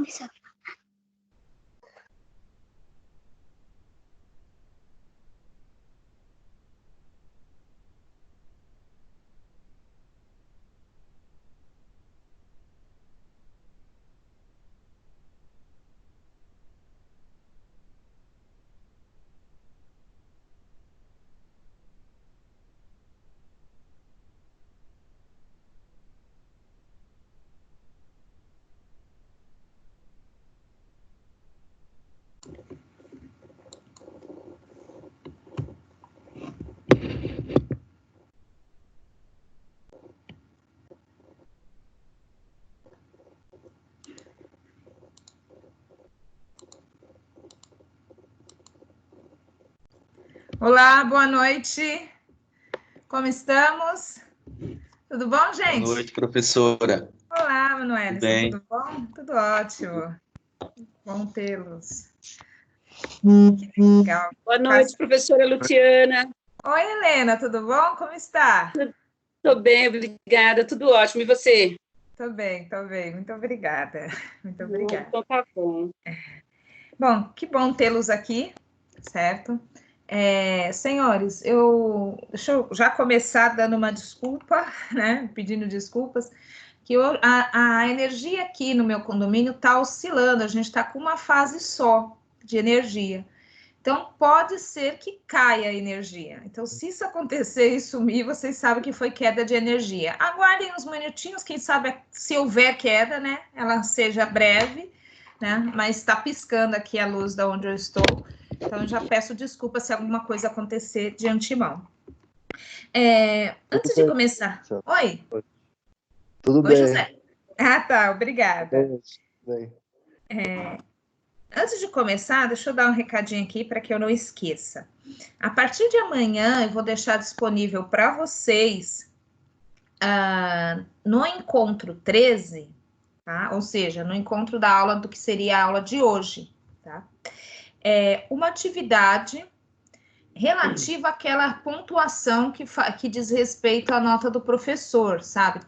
começar. Olá, boa noite. Como estamos? Tudo bom, gente? Boa noite, professora. Olá, Manoel. Tudo bem? Tudo bom? Tudo ótimo. Bom tê-los. Que legal. Boa noite, professora Luciana. Oi, Helena, tudo bom? Como está? Estou bem, obrigada. Tudo ótimo. E você? Tô bem. Muito obrigada. Muito obrigada. Então tá bom. Bom, que bom tê-los aqui, certo? Senhores, deixa eu já começar dando uma desculpa, né? Pedindo desculpas, que a energia aqui no meu condomínio está oscilando, a gente está com uma fase só de energia. Então, pode ser que caia a energia. Então, se isso acontecer e sumir, vocês sabem que foi queda de energia. Aguardem uns minutinhos, quem sabe se houver queda, né? Ela seja breve, né? Mas está piscando aqui a luz da onde eu estou. Então, eu já peço desculpa se alguma coisa acontecer de antemão. Antes de começar... Oi? Tudo Oi, bem. José. Ah, tá. Obrigada. Tudo bem. Antes de começar, deixa eu dar um recadinho aqui para que eu não esqueça. A partir de amanhã, eu vou deixar disponível para vocês no encontro 13, tá? Ou seja, no encontro da aula do que seria a aula de hoje, tá? Uma atividade relativa àquela pontuação que diz respeito à nota do professor, sabe?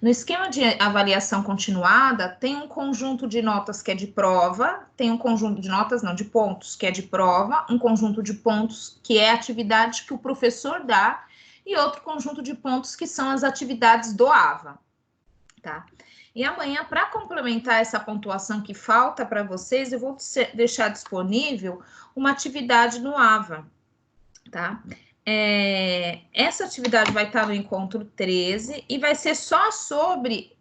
No esquema de avaliação continuada, tem um conjunto de notas que é de prova, tem um conjunto de notas, não, de pontos, que é de prova, um conjunto de pontos que é a atividade que o professor dá, e outro conjunto de pontos que são as atividades do AVA, tá? E amanhã, para complementar essa pontuação que falta para vocês, eu vou deixar disponível uma atividade no AVA, tá? Essa atividade vai estar no encontro 13 e vai ser só sobre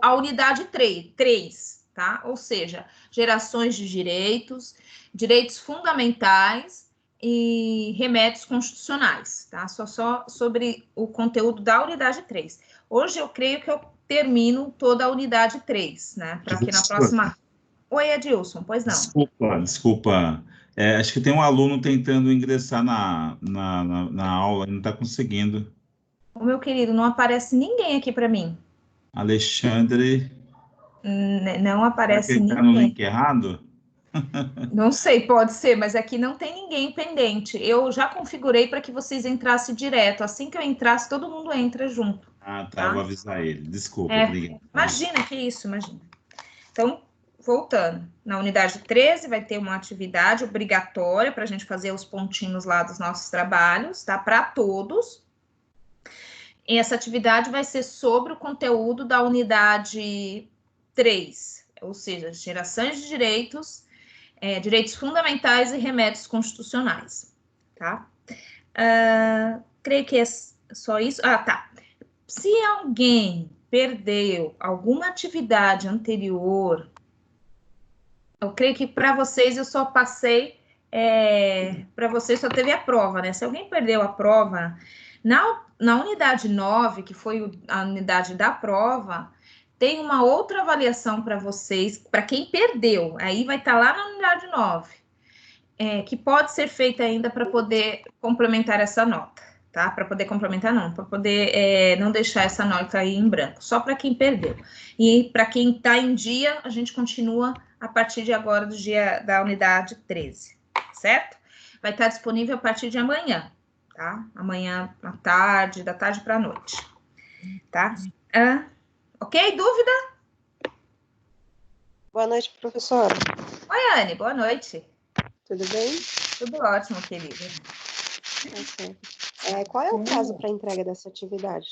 a unidade 3, tá? Ou seja, gerações de direitos, direitos fundamentais e remédios constitucionais, tá? Só sobre o conteúdo da unidade 3. Hoje eu creio que eu termino toda a unidade 3, né? Para que na próxima... Oi, Edilson, pois não. Desculpa. Acho que tem um aluno tentando ingressar na aula e não está conseguindo. Ô, meu querido, não aparece ninguém aqui para mim. Alexandre. Não aparece Será que ele está no ninguém. link errado? Não sei, pode ser, mas aqui não tem ninguém pendente. Eu já configurei para que vocês entrassem direto. Assim que eu entrasse, todo mundo entra junto. Ah, tá. Eu vou avisar ele. Desculpa, obrigado. Imagina, que isso, imagina. Então, voltando. Na unidade 13 vai ter uma atividade obrigatória para a gente fazer os pontinhos lá dos nossos trabalhos, tá? Para todos. E essa atividade vai ser sobre o conteúdo da unidade 3, ou seja, gerações de direitos, direitos fundamentais e remédios constitucionais, tá? Creio que é só isso. Ah, tá. Se alguém perdeu alguma atividade anterior, eu creio que para vocês eu só passei, para vocês só teve a prova, né? Se alguém perdeu a prova, na unidade 9, que foi a unidade da prova, tem uma outra avaliação para vocês, para quem perdeu, aí vai estar lá na unidade 9, que pode ser feita ainda para poder complementar essa nota, tá? Para poder complementar, não, para poder não deixar essa nota aí em branco, só para quem perdeu. E para quem está em dia, a gente continua a partir de agora, do dia da unidade 13, certo? Vai estar disponível a partir de amanhã, tá? Amanhã à tarde, da tarde para a noite, tá? Ok? Dúvida? Boa noite, professora. Oi, Anne, boa noite. Tudo bem? Tudo ótimo, querida. Qual é o prazo para a entrega dessa atividade?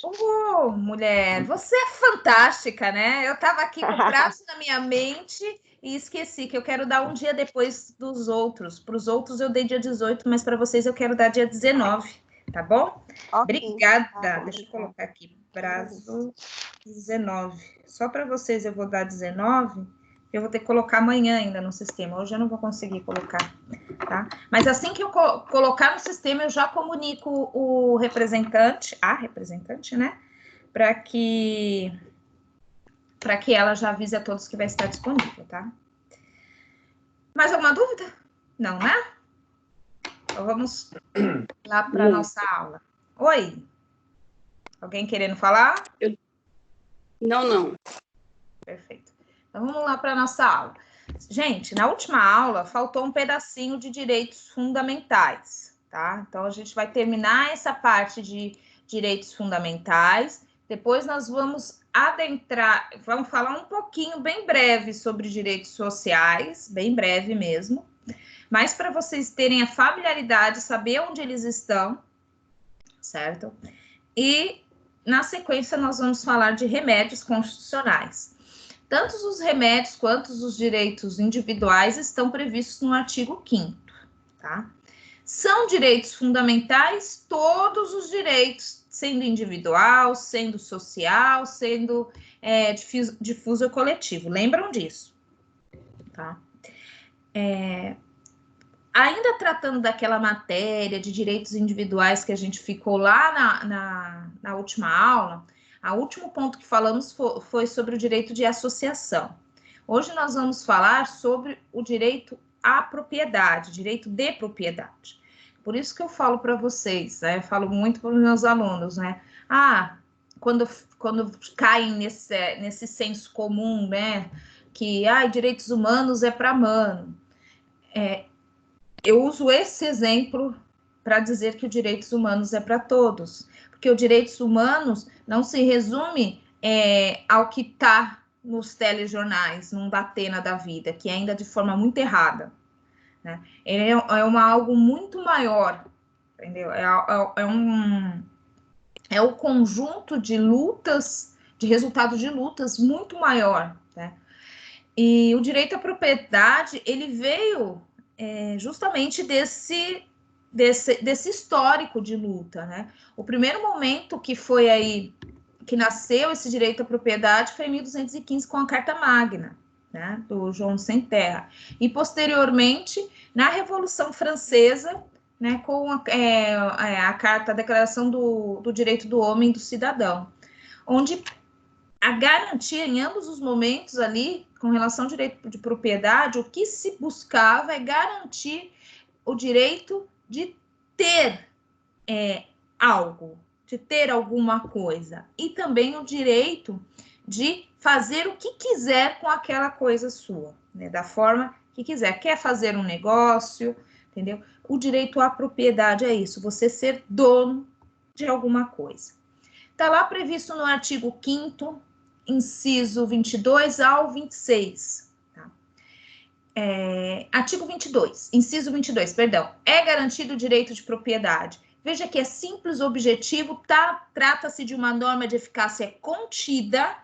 Mulher, você é fantástica, né? Eu estava aqui com o prazo na minha mente e esqueci que eu quero dar um dia depois dos outros. Para os outros eu dei dia 18, mas para vocês eu quero dar dia 19, tá bom? Okay. Obrigada. Tá bom, Deixa eu colocar aqui, prazo 19. Só para vocês eu vou dar 19, eu vou ter que colocar amanhã ainda no sistema. Hoje eu não vou conseguir colocar, tá? Mas assim que eu colocar no sistema, eu já comunico o representante, a representante, né? Para que ela já avise a todos que vai estar disponível, tá? Mais alguma dúvida? Não, né? Então vamos lá para a nossa aula. Oi? Alguém querendo falar? Não. Perfeito. Então vamos lá para a nossa aula. Gente, na última aula faltou um pedacinho de direitos fundamentais, tá? Então a gente vai terminar essa parte de direitos fundamentais. Depois nós vamos adentrar, vamos falar um pouquinho, bem breve, sobre direitos sociais, bem breve mesmo. Mas para vocês terem a familiaridade, saber onde eles estão, certo? E na sequência nós vamos falar de remédios constitucionais. Tanto os remédios quanto os direitos individuais estão previstos no artigo 5º, tá? São direitos fundamentais todos os direitos, sendo individual, sendo social, sendo difuso ou coletivo. Lembram disso, tá? Ainda tratando daquela matéria de direitos individuais que a gente ficou lá na última aula, o último ponto que falamos foi sobre o direito de associação. Hoje nós vamos falar sobre o direito à propriedade, direito de propriedade. Por isso que eu falo para vocês, né? Eu falo muito para os meus alunos, né? Quando caem nesse senso comum, né? Que direitos humanos é para mano. Eu uso esse exemplo para dizer que os direitos humanos é para todos, porque os direitos humanos não se resume ao que está nos telejornais, num Datena da vida, que ainda de forma muito errada, né? É algo muito maior, entendeu? É o conjunto de lutas, de resultado de lutas muito maior, né? E o direito à propriedade, ele veio justamente desse histórico de luta, né? O primeiro momento que foi aí, que nasceu esse direito à propriedade foi em 1215 com a Carta Magna, né? Do João Sem Terra. E posteriormente, na Revolução Francesa, né? Com a Carta, a Declaração do Direito do Homem e do Cidadão, onde a garantia em ambos os momentos ali, com relação ao direito de propriedade, o que se buscava é garantir o direito de ter algo, de ter alguma coisa, e também o direito de fazer o que quiser com aquela coisa sua, né, da forma que quiser. Quer fazer um negócio, entendeu? O direito à propriedade é isso, você ser dono de alguma coisa. Está lá previsto no artigo 5º, inciso 22 ao 26. Tá? Artigo 22, inciso 22, perdão. É garantido o direito de propriedade. Veja que é simples, objetivo, trata-se de uma norma de eficácia contida,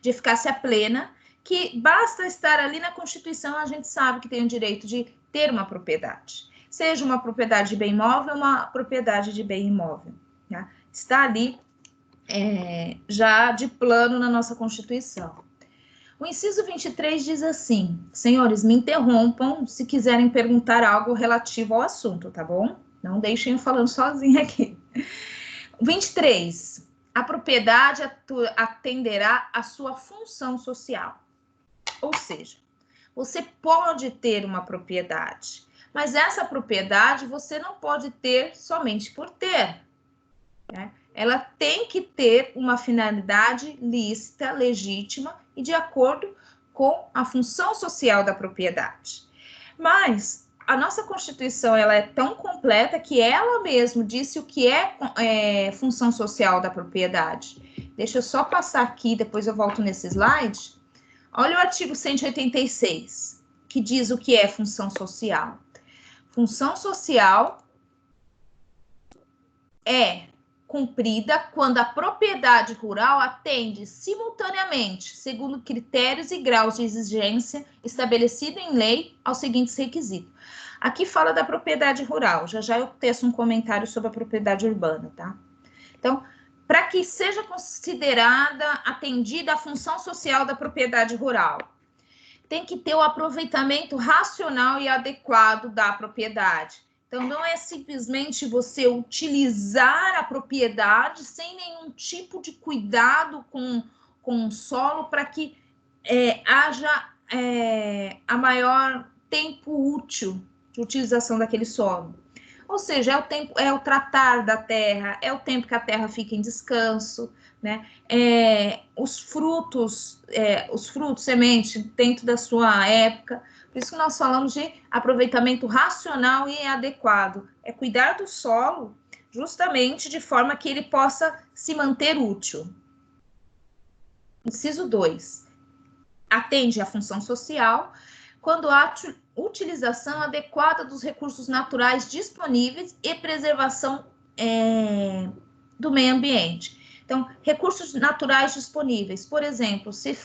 de eficácia plena, que basta estar ali na Constituição, a gente sabe que tem o direito de ter uma propriedade. Seja uma propriedade de bem imóvel, uma propriedade de bem imóvel. Tá? Está ali já de plano na nossa Constituição. O inciso 23 diz assim: senhores, me interrompam se quiserem perguntar algo relativo ao assunto, tá bom? Não deixem eu falando sozinha aqui. 23. A propriedade atenderá à sua função social. Ou seja, você pode ter uma propriedade, mas essa propriedade você não pode ter somente por ter, né? Ela tem que ter uma finalidade lícita, legítima e de acordo com a função social da propriedade. Mas a nossa Constituição ela é tão completa que ela mesma disse o que é função social da propriedade. Deixa eu só passar aqui, depois eu volto nesse slide. Olha o artigo 186, que diz o que é função social. Função social é cumprida quando a propriedade rural atende simultaneamente, segundo critérios e graus de exigência estabelecidos em lei, aos seguintes requisitos. Aqui fala da propriedade rural, já eu teço um comentário sobre a propriedade urbana, tá? Então, para que seja considerada atendida a função social da propriedade rural, tem que ter o aproveitamento racional e adequado da propriedade. Então, não é simplesmente você utilizar a propriedade sem nenhum tipo de cuidado com o solo para que haja a maior tempo útil de utilização daquele solo. Ou seja, é o tratar da terra, é o tempo que a terra fica em descanso, né? Os frutos, semente, dentro da sua época. Por isso que nós falamos de aproveitamento racional e adequado. É cuidar do solo justamente de forma que ele possa se manter útil. Inciso 2. Atende à função social quando há utilização adequada dos recursos naturais disponíveis e preservação do meio ambiente. Então, recursos naturais disponíveis, por exemplo, se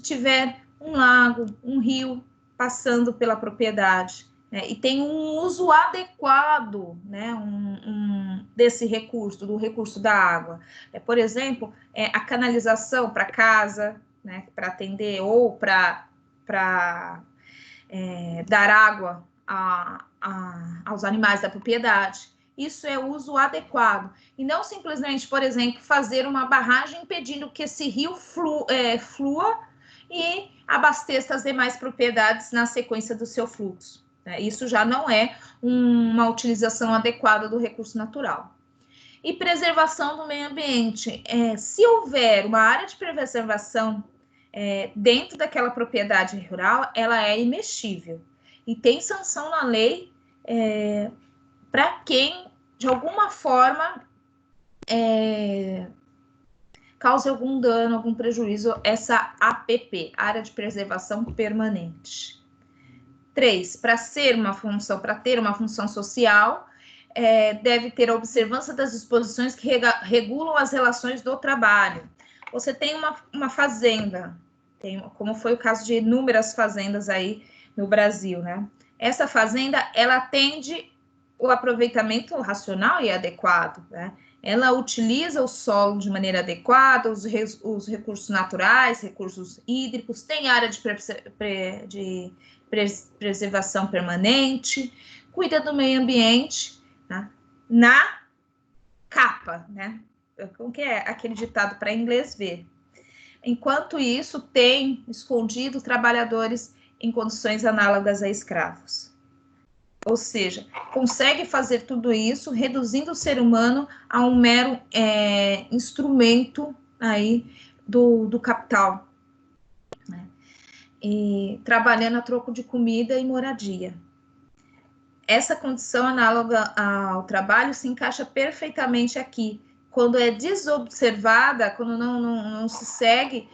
tiver um lago, um rio passando pela propriedade, né, e tem um uso adequado, né, desse recurso, do recurso da água. Por exemplo, a canalização para casa, né, para atender ou para dar água aos animais da propriedade. Isso é uso adequado. E não simplesmente, por exemplo, fazer uma barragem impedindo que esse rio flua e abasteça as demais propriedades na sequência do seu fluxo. Isso já não é uma utilização adequada do recurso natural. E preservação do meio ambiente. Se houver uma área de preservação dentro daquela propriedade rural, ela é imexível. E tem sanção na lei para quem, de alguma forma, cause algum dano, algum prejuízo, essa APP, Área de Preservação Permanente. 3, para ter uma função social, deve ter a observância das disposições que regulam as relações do trabalho. Você tem uma fazenda, como foi o caso de inúmeras fazendas aí no Brasil, né? Essa fazenda, ela atende o aproveitamento racional e adequado, né? Ela utiliza o solo de maneira adequada, os recursos naturais, recursos hídricos, tem área de preservação permanente, cuida do meio ambiente, né? Na capa, né? Como que é aquele ditado para inglês ver? Enquanto isso, tem escondido trabalhadores em condições análogas a escravos. Ou seja, consegue fazer tudo isso, reduzindo o ser humano a um mero instrumento aí do capital, né? E trabalhando a troco de comida e moradia. Essa condição análoga ao trabalho se encaixa perfeitamente aqui. Quando é desobservada, quando não se segue,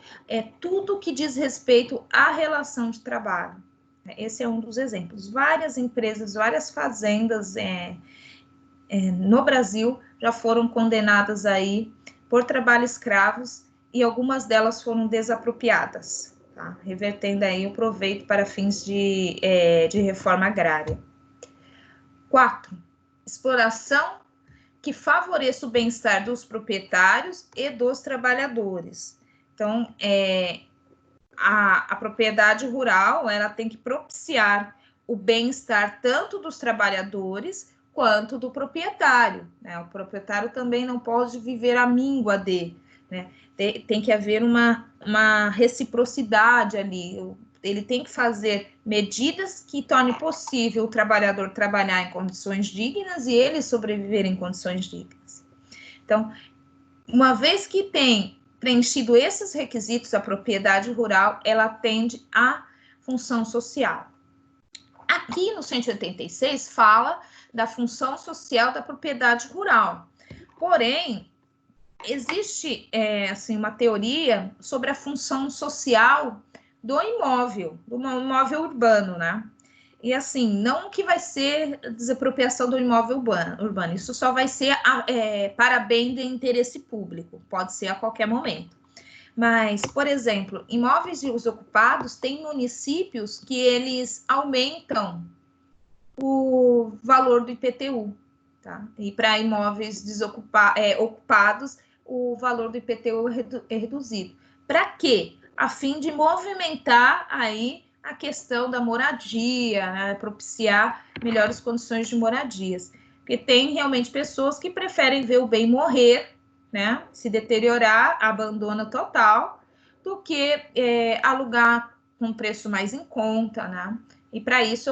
tudo que diz respeito à relação de trabalho. Esse é um dos exemplos. Várias empresas, várias fazendas no Brasil já foram condenadas aí por trabalho escravos e algumas delas foram desapropriadas, tá? Revertendo aí o proveito para fins de reforma agrária. 4, exploração que favoreça o bem-estar dos proprietários e dos trabalhadores. Então, a propriedade rural, ela tem que propiciar o bem-estar tanto dos trabalhadores quanto do proprietário, né? O proprietário também não pode viver à míngua né? Tem que haver uma reciprocidade ali. Ele tem que fazer medidas que tornem possível o trabalhador trabalhar em condições dignas e ele sobreviver em condições dignas. Então, uma vez que tem preenchido esses requisitos, a propriedade rural, ela atende à função social. Aqui no 186 fala da função social da propriedade rural. Porém, existe assim, uma teoria sobre a função social do imóvel urbano, né? E assim, não que vai ser desapropriação do imóvel urbano, isso só vai ser para bem de interesse público, pode ser a qualquer momento. Mas, por exemplo, imóveis desocupados, tem municípios que eles aumentam o valor do IPTU, tá? E para imóveis ocupados, o valor do IPTU é reduzido. Para quê? A fim de movimentar aí a questão da moradia, né? Propiciar melhores condições de moradias. Porque tem realmente pessoas que preferem ver o bem morrer, né? Se deteriorar, abandono total, do que alugar com preço mais em conta, né? E para isso,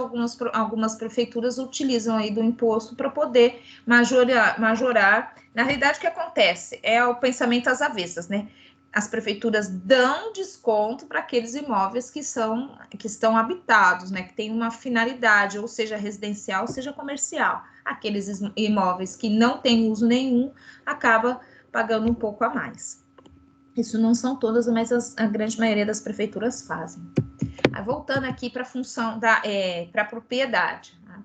algumas prefeituras utilizam aí do imposto para poder majorar. Na realidade, o que acontece? É o pensamento às avessas, né? As prefeituras dão desconto para aqueles imóveis que estão habitados, né? Que tem uma finalidade, ou seja gresidencial, ou seja comercial. Aqueles imóveis que não têm uso nenhum, acaba pagando um pouco a mais. Isso não são todas, mas a grande maioria das prefeituras fazem. Voltando aqui para a função para a propriedade. Né?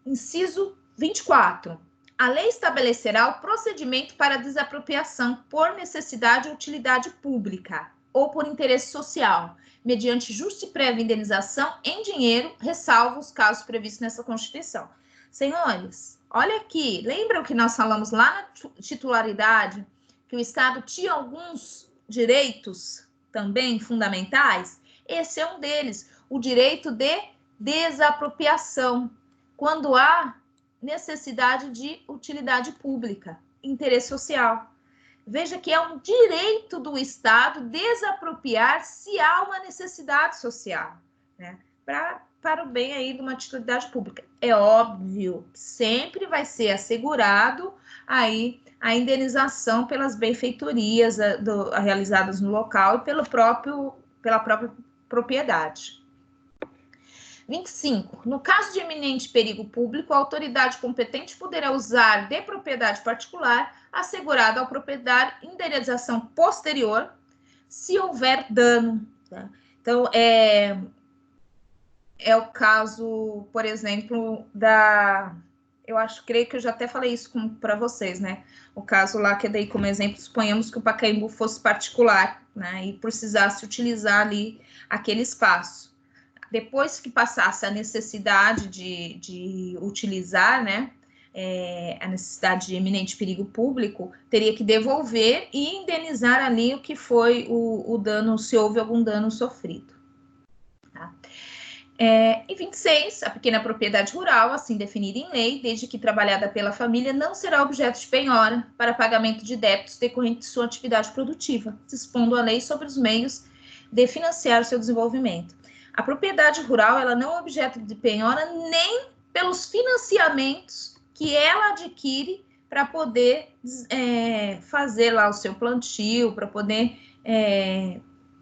Inciso 24. A lei estabelecerá o procedimento para desapropriação por necessidade ou utilidade pública ou por interesse social, mediante justa e prévia indenização em dinheiro, ressalvo os casos previstos nessa Constituição. Senhores, olha aqui, lembram que nós falamos lá na titularidade que o Estado tinha alguns direitos também fundamentais? Esse é um deles, o direito de desapropriação, quando há necessidade de utilidade pública, interesse social. Veja que é um direito do Estado desapropriar se há uma necessidade social, né? Para o bem aí de uma utilidade pública. É óbvio, sempre vai ser assegurado aí a indenização pelas benfeitorias realizadas no local e pela própria propriedade. 25. No caso de eminente perigo público, a autoridade competente poderá usar de propriedade particular assegurada ao proprietário indenização posterior se houver dano. Tá? Então, é o caso, por exemplo, creio que eu já até falei isso para vocês, né? O caso lá que eu dei como exemplo, suponhamos que o Pacaembu fosse particular, né? E precisasse utilizar ali aquele espaço. Depois que passasse a necessidade de utilizar, né? A necessidade de eminente perigo público, teria que devolver e indenizar ali o que foi o dano, se houve algum dano sofrido. Tá? E 26, a pequena propriedade rural, assim definida em lei, desde que trabalhada pela família, não será objeto de penhora para pagamento de débitos decorrentes de sua atividade produtiva, dispondo a lei sobre os meios de financiar o seu desenvolvimento. A propriedade rural, ela não é objeto de penhora nem pelos financiamentos que ela adquire para poder fazer lá o seu plantio, para poder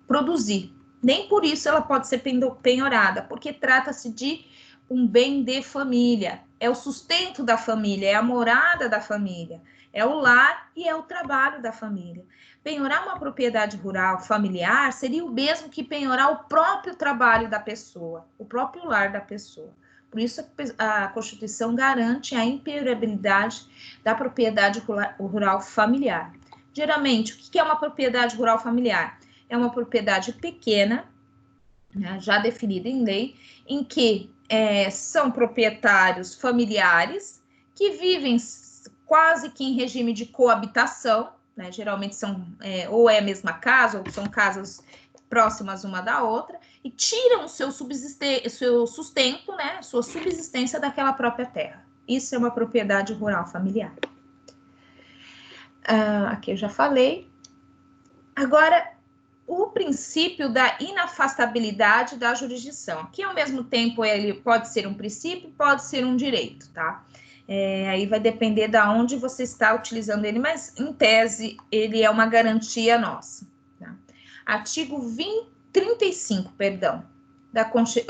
produzir. Nem por isso ela pode ser penhorada, porque trata-se de um bem de família. É o sustento da família, é a morada da família, é o lar e é o trabalho da família. Penhorar uma propriedade rural familiar seria o mesmo que penhorar o próprio trabalho da pessoa, o próprio lar da pessoa. Por isso a Constituição garante a impenhorabilidade da propriedade rural familiar. Geralmente, o que é uma propriedade rural familiar? É uma propriedade pequena, né, já definida em lei, em que são proprietários familiares que vivem quase que em regime de coabitação, né, geralmente são ou é a mesma casa, ou são casas próximas uma da outra, e tiram o seu sustento, né, sua subsistência daquela própria terra. Isso é uma propriedade rural familiar. Aqui eu já falei. Agora, o princípio da inafastabilidade da jurisdição. Aqui, ao mesmo tempo, ele pode ser um princípio, pode ser um direito, tá? Aí vai depender de onde você está utilizando ele, mas, em tese, ele é uma garantia nossa. Tá? Artigo 35,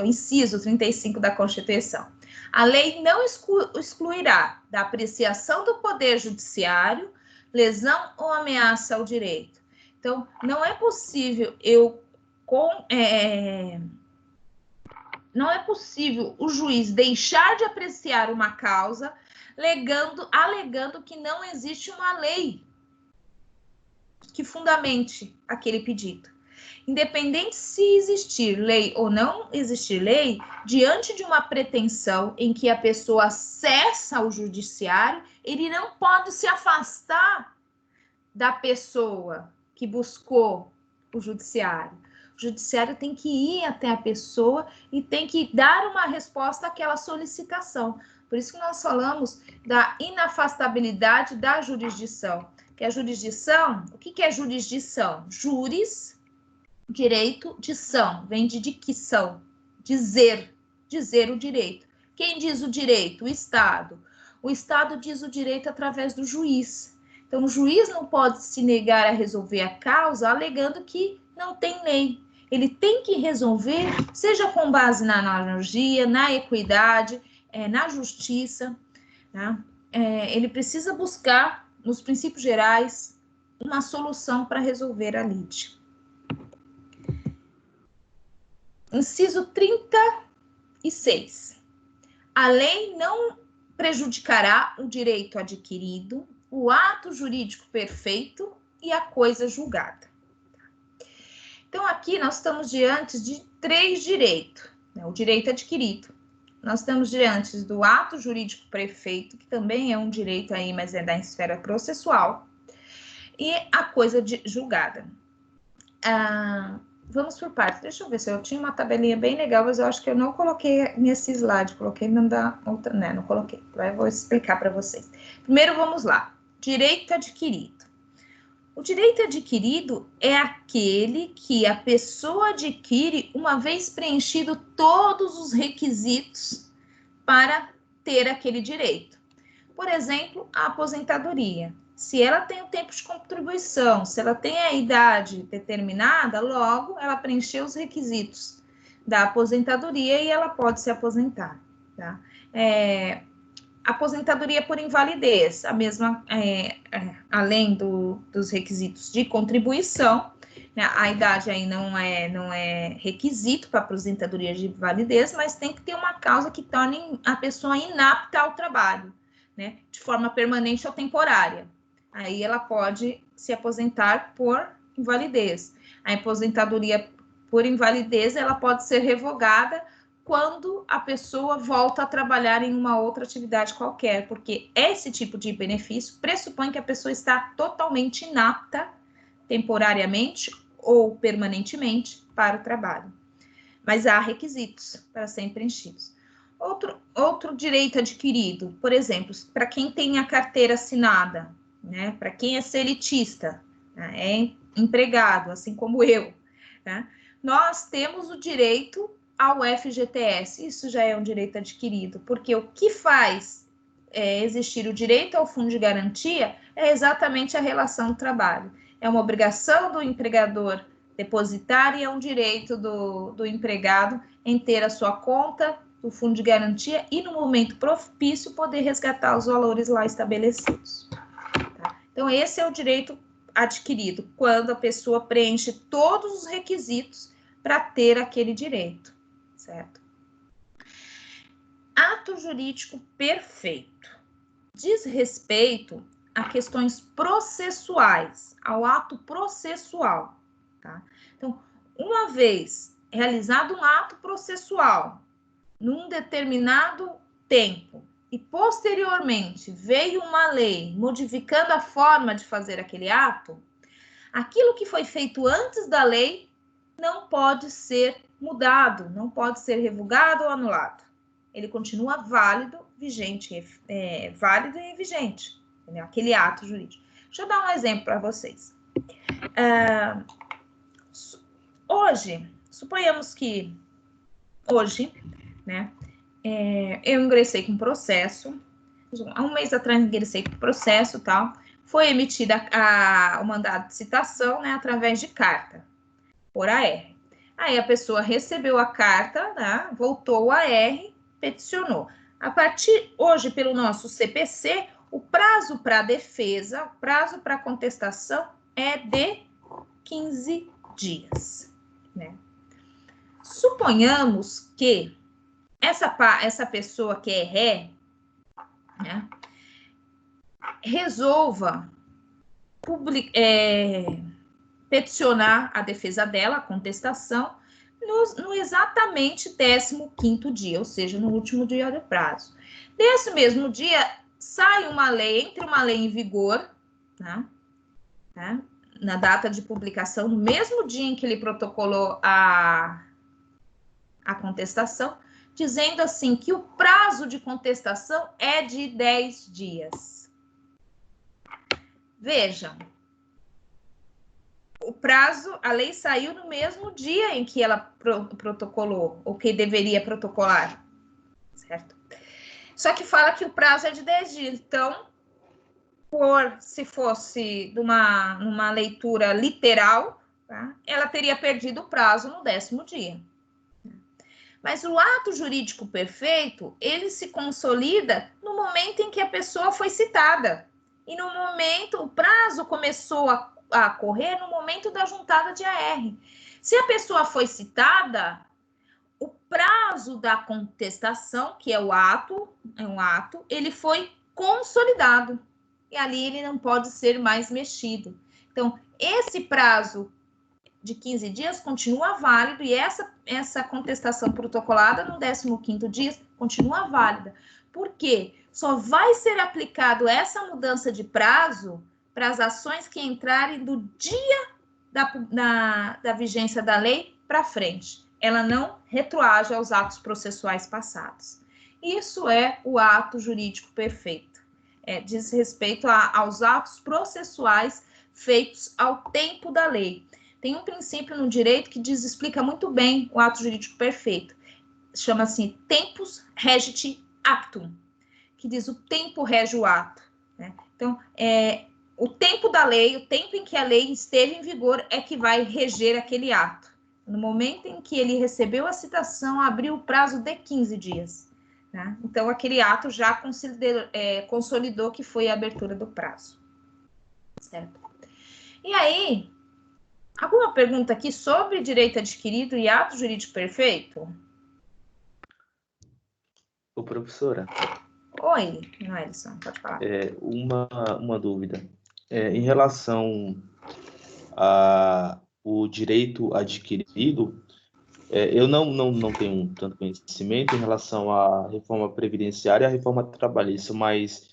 inciso 35 da Constituição. A lei não excluirá da apreciação do Poder Judiciário lesão ou ameaça ao direito. Então, não é possível eu não é possível o juiz deixar de apreciar uma causa alegando que não existe uma lei que fundamente aquele pedido. Independente se existir lei ou não existir lei, diante de uma pretensão em que a pessoa acessa o judiciário, ele não pode se afastar da pessoa que buscou o judiciário. O judiciário tem que ir até a pessoa e tem que dar uma resposta àquela solicitação. Por isso que nós falamos da inafastabilidade da jurisdição. Que a jurisdição, o que é jurisdição? Juris, direito, dição, vem de dicção, dizer o direito. Quem diz o direito? O Estado. O Estado diz o direito através do juiz. Então, o juiz não pode se negar a resolver a causa alegando que não tem lei. Ele tem que resolver, seja com base na analogia, na equidade, na justiça, né? Ele precisa buscar, nos princípios gerais, uma solução para resolver a lide. Inciso 36. A lei não prejudicará o direito adquirido, o ato jurídico perfeito e a coisa julgada. Então, aqui nós estamos diante de 3 direitos, né? O direito adquirido. Nós estamos diante do ato jurídico perfeito, que também é um direito aí, mas é da esfera processual, e a coisa julgada. Vamos por partes. Deixa eu ver se eu tinha uma tabelinha bem legal, mas eu acho que eu não coloquei nesse slide, coloquei na outra, né? Não coloquei. Eu vou explicar para vocês. Primeiro, vamos lá. Direito adquirido. O direito adquirido é aquele que a pessoa adquire uma vez preenchido todos os requisitos para ter aquele direito. Por exemplo, a aposentadoria. Se ela tem o tempo de contribuição, se ela tem a idade determinada, logo ela preencheu os requisitos da aposentadoria e ela pode se aposentar, tá? Aposentadoria por invalidez, a mesma, além dos requisitos de contribuição, né? A idade aí não é requisito para aposentadoria de invalidez, mas tem que ter uma causa que torne a pessoa inapta ao trabalho, né? De forma permanente ou temporária. Aí ela pode se aposentar por invalidez. A aposentadoria por invalidez, ela pode ser revogada quando a pessoa volta a trabalhar em uma outra atividade qualquer, porque esse tipo de benefício pressupõe que a pessoa está totalmente inapta, temporariamente ou permanentemente, para o trabalho. Mas há requisitos para serem preenchidos. Outro direito adquirido, por exemplo, para quem tem a carteira assinada, né? Para quem é seletista, né? É empregado, assim como eu, né? Nós temos o direito ao FGTS, isso já é um direito adquirido, porque o que faz existir o direito ao fundo de garantia é exatamente a relação do trabalho. É uma obrigação do empregador depositar e é um direito do empregado em ter a sua conta do fundo de garantia e, no momento propício, poder resgatar os valores lá estabelecidos. Tá? Então, esse é o direito adquirido, quando a pessoa preenche todos os requisitos para ter aquele direito, certo? Ato jurídico perfeito. Diz respeito a questões processuais, ao ato processual, tá? Então, uma vez realizado um ato processual, num determinado tempo, e posteriormente veio uma lei modificando a forma de fazer aquele ato, aquilo que foi feito antes da lei não pode ser mudado, não pode ser revogado ou anulado. Ele continua válido, vigente, válido e vigente, entendeu? Aquele ato jurídico. Deixa eu dar um exemplo para vocês. Hoje, suponhamos que hoje, né, eu ingressei com processo, há um mês atrás ingressei com processo, tal, foi emitida o mandado de citação, né, através de carta, por AR. Aí a pessoa recebeu a carta, né, voltou a AR, peticionou. A partir hoje, pelo nosso CPC, o prazo para defesa, o prazo para contestação é de 15 dias. né? Suponhamos que essa pessoa que é ré, né, resolva peticionar a defesa dela, a contestação, no exatamente 15º dia, ou seja, no último dia do prazo. Nesse mesmo dia, sai uma lei, entra uma lei em vigor, né, na data de publicação, no mesmo dia em que ele protocolou a contestação, dizendo assim que o prazo de contestação é de 10 dias. Vejam, o prazo, a lei saiu no mesmo dia em que ela protocolou, ou que deveria protocolar, certo? Só que fala que o prazo é de 10 dias. Então, se fosse numa leitura literal, tá, ela teria perdido o prazo no 10º dia. Mas o ato jurídico perfeito, ele se consolida no momento em que a pessoa foi citada. E no momento, o prazo começou a correr no momento da juntada de AR. Se a pessoa foi citada, o prazo da contestação, que é um ato, ele foi consolidado. E ali ele não pode ser mais mexido. Então, esse prazo de 15 dias continua válido e essa contestação protocolada no 15º dia continua válida. Por quê? Só vai ser aplicado essa mudança de prazo para as ações que entrarem do dia da vigência da lei para frente. Ela não retroage aos atos processuais passados. Isso é o ato jurídico perfeito. Diz respeito aos atos processuais feitos ao tempo da lei. Tem um princípio no direito que explica muito bem o ato jurídico perfeito. Chama-se tempus regit actum, que diz o tempo rege o ato, né? Então, o tempo da lei, o tempo em que a lei esteve em vigor é que vai reger aquele ato. No momento em que ele recebeu a citação, abriu o prazo de 15 dias. Né? Então, aquele ato já consolidou que foi a abertura do prazo. Certo? E aí, alguma pergunta aqui sobre direito adquirido e ato jurídico perfeito? Ô, professora. Oi, Noelson, pode falar. Uma dúvida. Em relação ao direito adquirido, eu não tenho tanto conhecimento em relação à reforma previdenciária e à reforma trabalhista, mas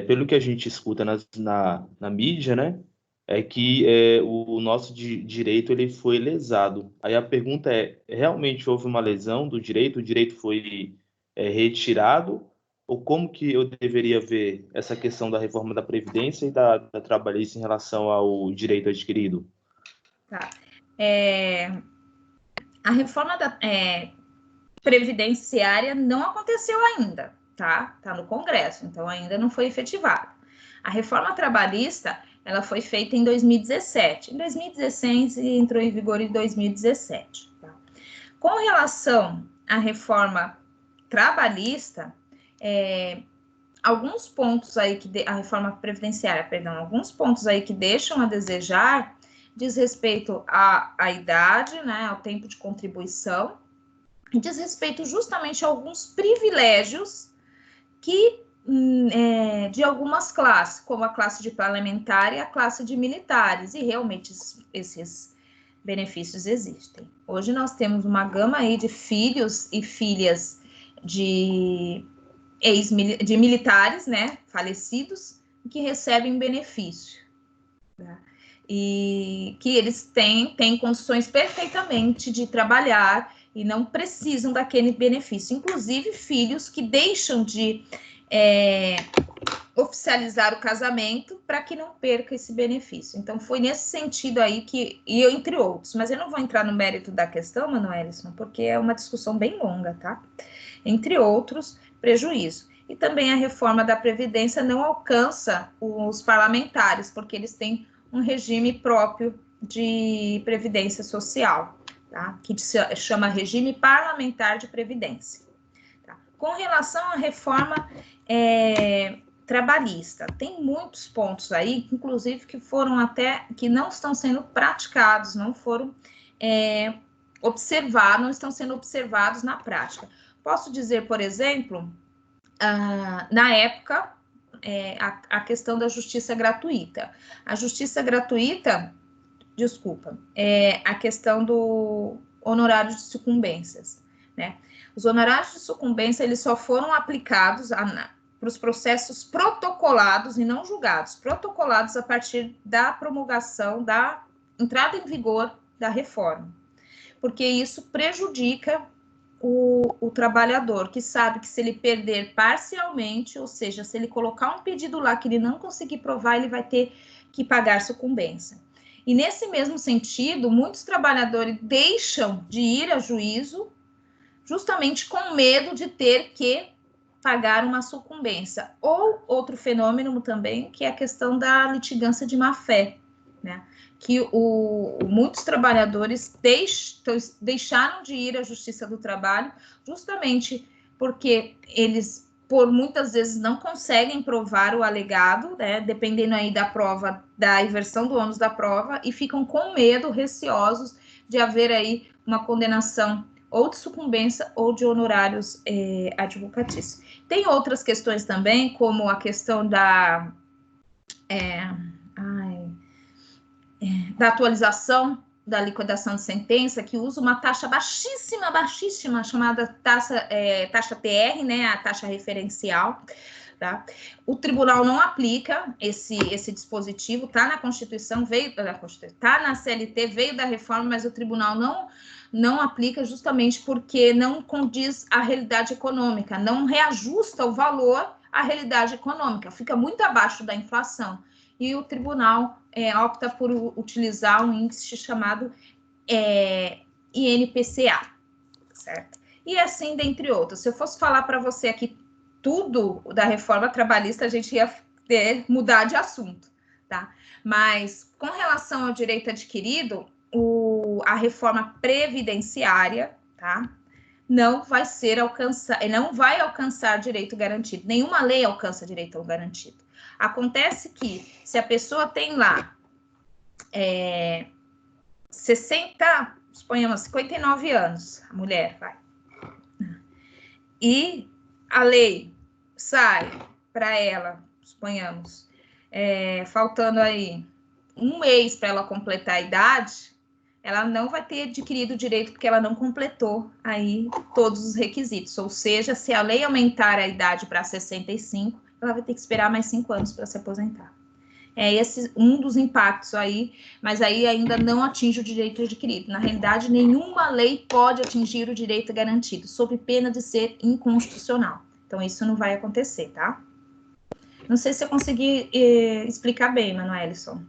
pelo que a gente escuta na mídia, né, é que o nosso direito ele foi lesado. Aí a pergunta realmente houve uma lesão do direito? O direito foi retirado? Ou como que eu deveria ver essa questão da reforma da Previdência e da trabalhista em relação ao direito adquirido? Tá. A reforma previdenciária não aconteceu ainda, tá? Tá no Congresso, então ainda não foi efetivada. A reforma trabalhista, ela foi feita em 2017. Em 2016 e entrou em vigor em 2017. Tá? Com relação à reforma trabalhista, alguns pontos aí a reforma previdenciária, perdão, alguns pontos aí que deixam a desejar diz respeito à idade, né, ao tempo de contribuição, e diz respeito justamente a alguns privilégios de algumas classes, como a classe de parlamentar e a classe de militares, e realmente esses benefícios existem. Hoje nós temos uma gama aí de filhos e filhas de militares, né, falecidos, que recebem benefício, né? E que eles têm condições perfeitamente de trabalhar e não precisam daquele benefício. Inclusive, filhos que deixam de oficializar o casamento para que não perca esse benefício. Então, foi nesse sentido aí e entre outros, mas eu não vou entrar no mérito da questão, Manoelson, porque é uma discussão bem longa, tá? Entre outros, prejuízo. E também a reforma da Previdência não alcança os parlamentares, porque eles têm um regime próprio de previdência social, tá? Que se chama regime parlamentar de previdência. Tá? Com relação à reforma trabalhista, tem muitos pontos aí, inclusive que não estão sendo praticados, não foram observar, não estão sendo observados na prática. Posso dizer, por exemplo, na época, a questão da justiça gratuita. A justiça gratuita, desculpa, a questão do honorário de sucumbências, né? Os honorários de sucumbência, eles só foram aplicados para os processos protocolados e não julgados, protocolados a partir da promulgação, da entrada em vigor da reforma, porque isso prejudica o trabalhador, que sabe que se ele perder parcialmente, ou seja, se ele colocar um pedido lá que ele não conseguir provar, ele vai ter que pagar sucumbência. E nesse mesmo sentido, muitos trabalhadores deixam de ir a juízo justamente com medo de ter que pagar uma sucumbência. Ou outro fenômeno também, que é a questão da litigância de má-fé, né? Que muitos trabalhadores deixaram de ir à Justiça do Trabalho justamente porque eles, por muitas vezes, não conseguem provar o alegado, né? Dependendo aí da prova, da inversão do ônus da prova, e ficam com medo, receosos de haver aí uma condenação ou de sucumbência ou de honorários advocatícios. Tem outras questões também, como a questão da atualização da liquidação de sentença, que usa uma taxa baixíssima, chamada taxa TR, né, a taxa referencial, tá? O tribunal não aplica esse dispositivo, tá na Constituição, tá na CLT, veio da reforma, mas o tribunal não aplica justamente porque não condiz à realidade econômica, não reajusta o valor à realidade econômica, fica muito abaixo da inflação. E o tribunal opta por utilizar um índice chamado INPCA, certo? E assim, dentre outros. Se eu fosse falar para você aqui tudo da reforma trabalhista, a gente ia mudar de assunto, tá? Mas, com relação ao direito adquirido, a reforma previdenciária, tá? Não vai alcançar direito garantido. Nenhuma lei alcança direito garantido. Acontece que, se a pessoa tem lá 59 anos, a mulher vai, e a lei sai para ela, suponhamos, faltando aí um mês para ela completar a idade, ela não vai ter adquirido o direito porque ela não completou aí todos os requisitos. Ou seja, se a lei aumentar a idade para 65, ela vai ter que esperar mais 5 anos para se aposentar. É esse um dos impactos aí, mas aí ainda não atinge o direito adquirido. Na realidade, nenhuma lei pode atingir o direito garantido, sob pena de ser inconstitucional. Então, isso não vai acontecer, tá? Não sei se eu consegui explicar bem, Manuelson.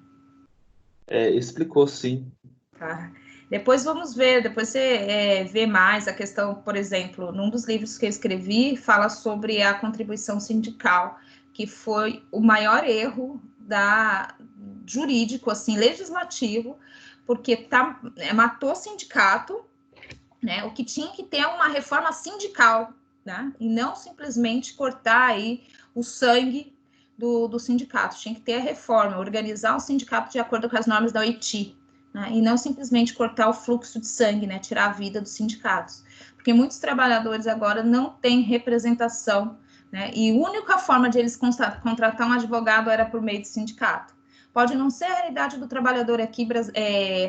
Explicou, sim. Tá. Depois vamos ver, depois você vê mais a questão, por exemplo, num dos livros que eu escrevi, fala sobre a contribuição sindical, que foi o maior erro jurídico, assim, legislativo, porque matou sindicato, né? O que tinha que ter é uma reforma sindical, né? E não simplesmente cortar aí o sangue do sindicato. Tinha que ter a reforma, organizar o sindicato de acordo com as normas da OIT, né? E não simplesmente cortar o fluxo de sangue, né? Tirar a vida dos sindicatos. Porque muitos trabalhadores agora não têm representação, né? E a única forma de eles contratar um advogado era por meio de sindicato. Pode não ser a realidade do trabalhador aqui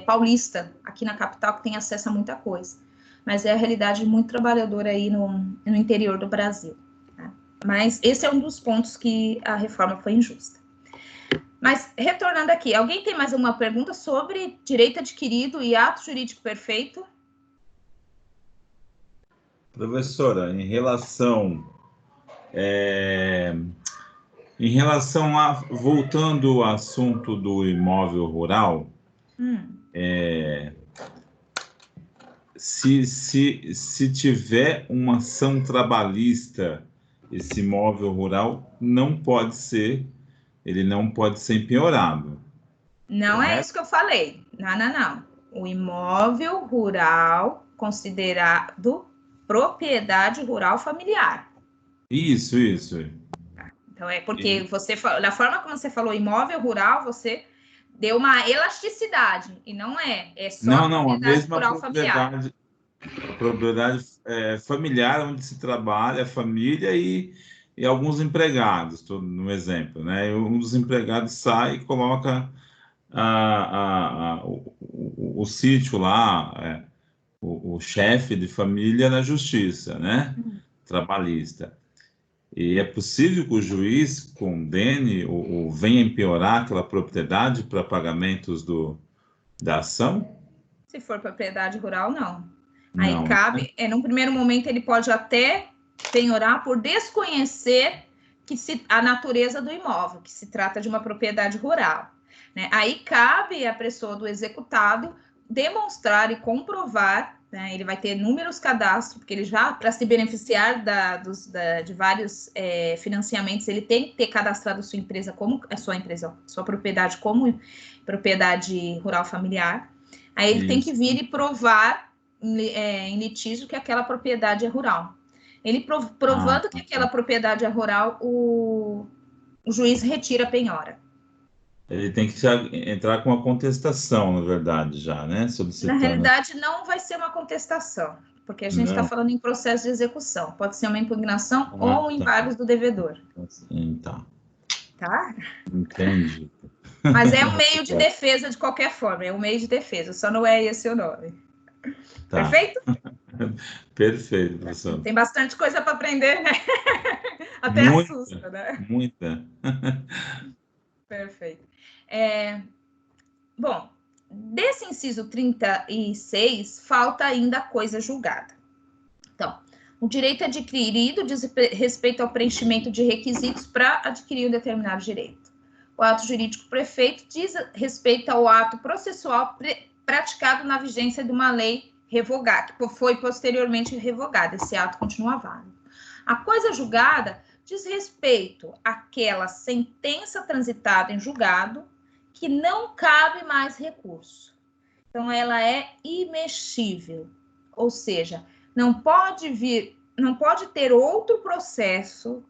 paulista, aqui na capital, que tem acesso a muita coisa, mas é a realidade de muito trabalhador aí no interior do Brasil, né? Mas esse é um dos pontos que a reforma foi injusta. Mas, retornando aqui, alguém tem mais alguma pergunta sobre direito adquirido e ato jurídico perfeito? Professora, em relação voltando ao assunto do imóvel rural, se tiver uma ação trabalhista, esse imóvel rural ele não pode ser empenhorado. Não é isso que eu falei. Não. O imóvel rural considerado propriedade rural familiar. Isso. Então, porque da forma como você falou imóvel rural, você Deu uma elasticidade, e não é só Não, a não, a propriedade mesma rural familiar. propriedade familiar, onde se trabalha, a família e alguns empregados, estou no exemplo, né? E um dos empregados sai e coloca o sítio lá, o chefe de família na justiça, né? Trabalhista. E é possível que o juiz condene ou venha empeorar aquela propriedade para pagamentos da ação? Se for propriedade rural, não. Aí Não, né? cabe, num primeiro momento, ele pode até penhorar por desconhecer a natureza do imóvel, que se trata de uma propriedade rural, né? Aí cabe à pessoa do executado demonstrar e comprovar, né? Ele vai ter inúmeros cadastros, porque ele já, para se beneficiar de vários financiamentos, ele tem que ter cadastrado sua empresa como sua propriedade como propriedade rural familiar. Aí ele tem que vir e provar em litígio que aquela propriedade é rural. Ele provando que aquela propriedade é rural, o juiz retira a penhora. Ele tem que entrar com uma contestação, na verdade, já, né? Na realidade, não vai ser uma contestação, porque a gente está falando em processo de execução. Pode ser uma impugnação ou um embargo do devedor. Tá. Tá? Entendi. Mas é um meio de defesa de qualquer forma, é um meio de defesa, só não é esse o nome. Tá. Perfeito? Perfeito, professor. Tem bastante coisa para aprender, né? Até assusta, né? Muita. Perfeito. Bom, desse inciso 36, falta ainda a coisa julgada. Então, o direito adquirido diz respeito ao preenchimento de requisitos para adquirir um determinado direito. O ato jurídico prefeito diz respeito ao ato processual praticado na vigência de uma lei revogada, que foi posteriormente revogada. Esse ato continua válido. A coisa julgada diz respeito àquela sentença transitada em julgado que não cabe mais recurso. Então, ela é imexível, ou seja, não pode ter outro processo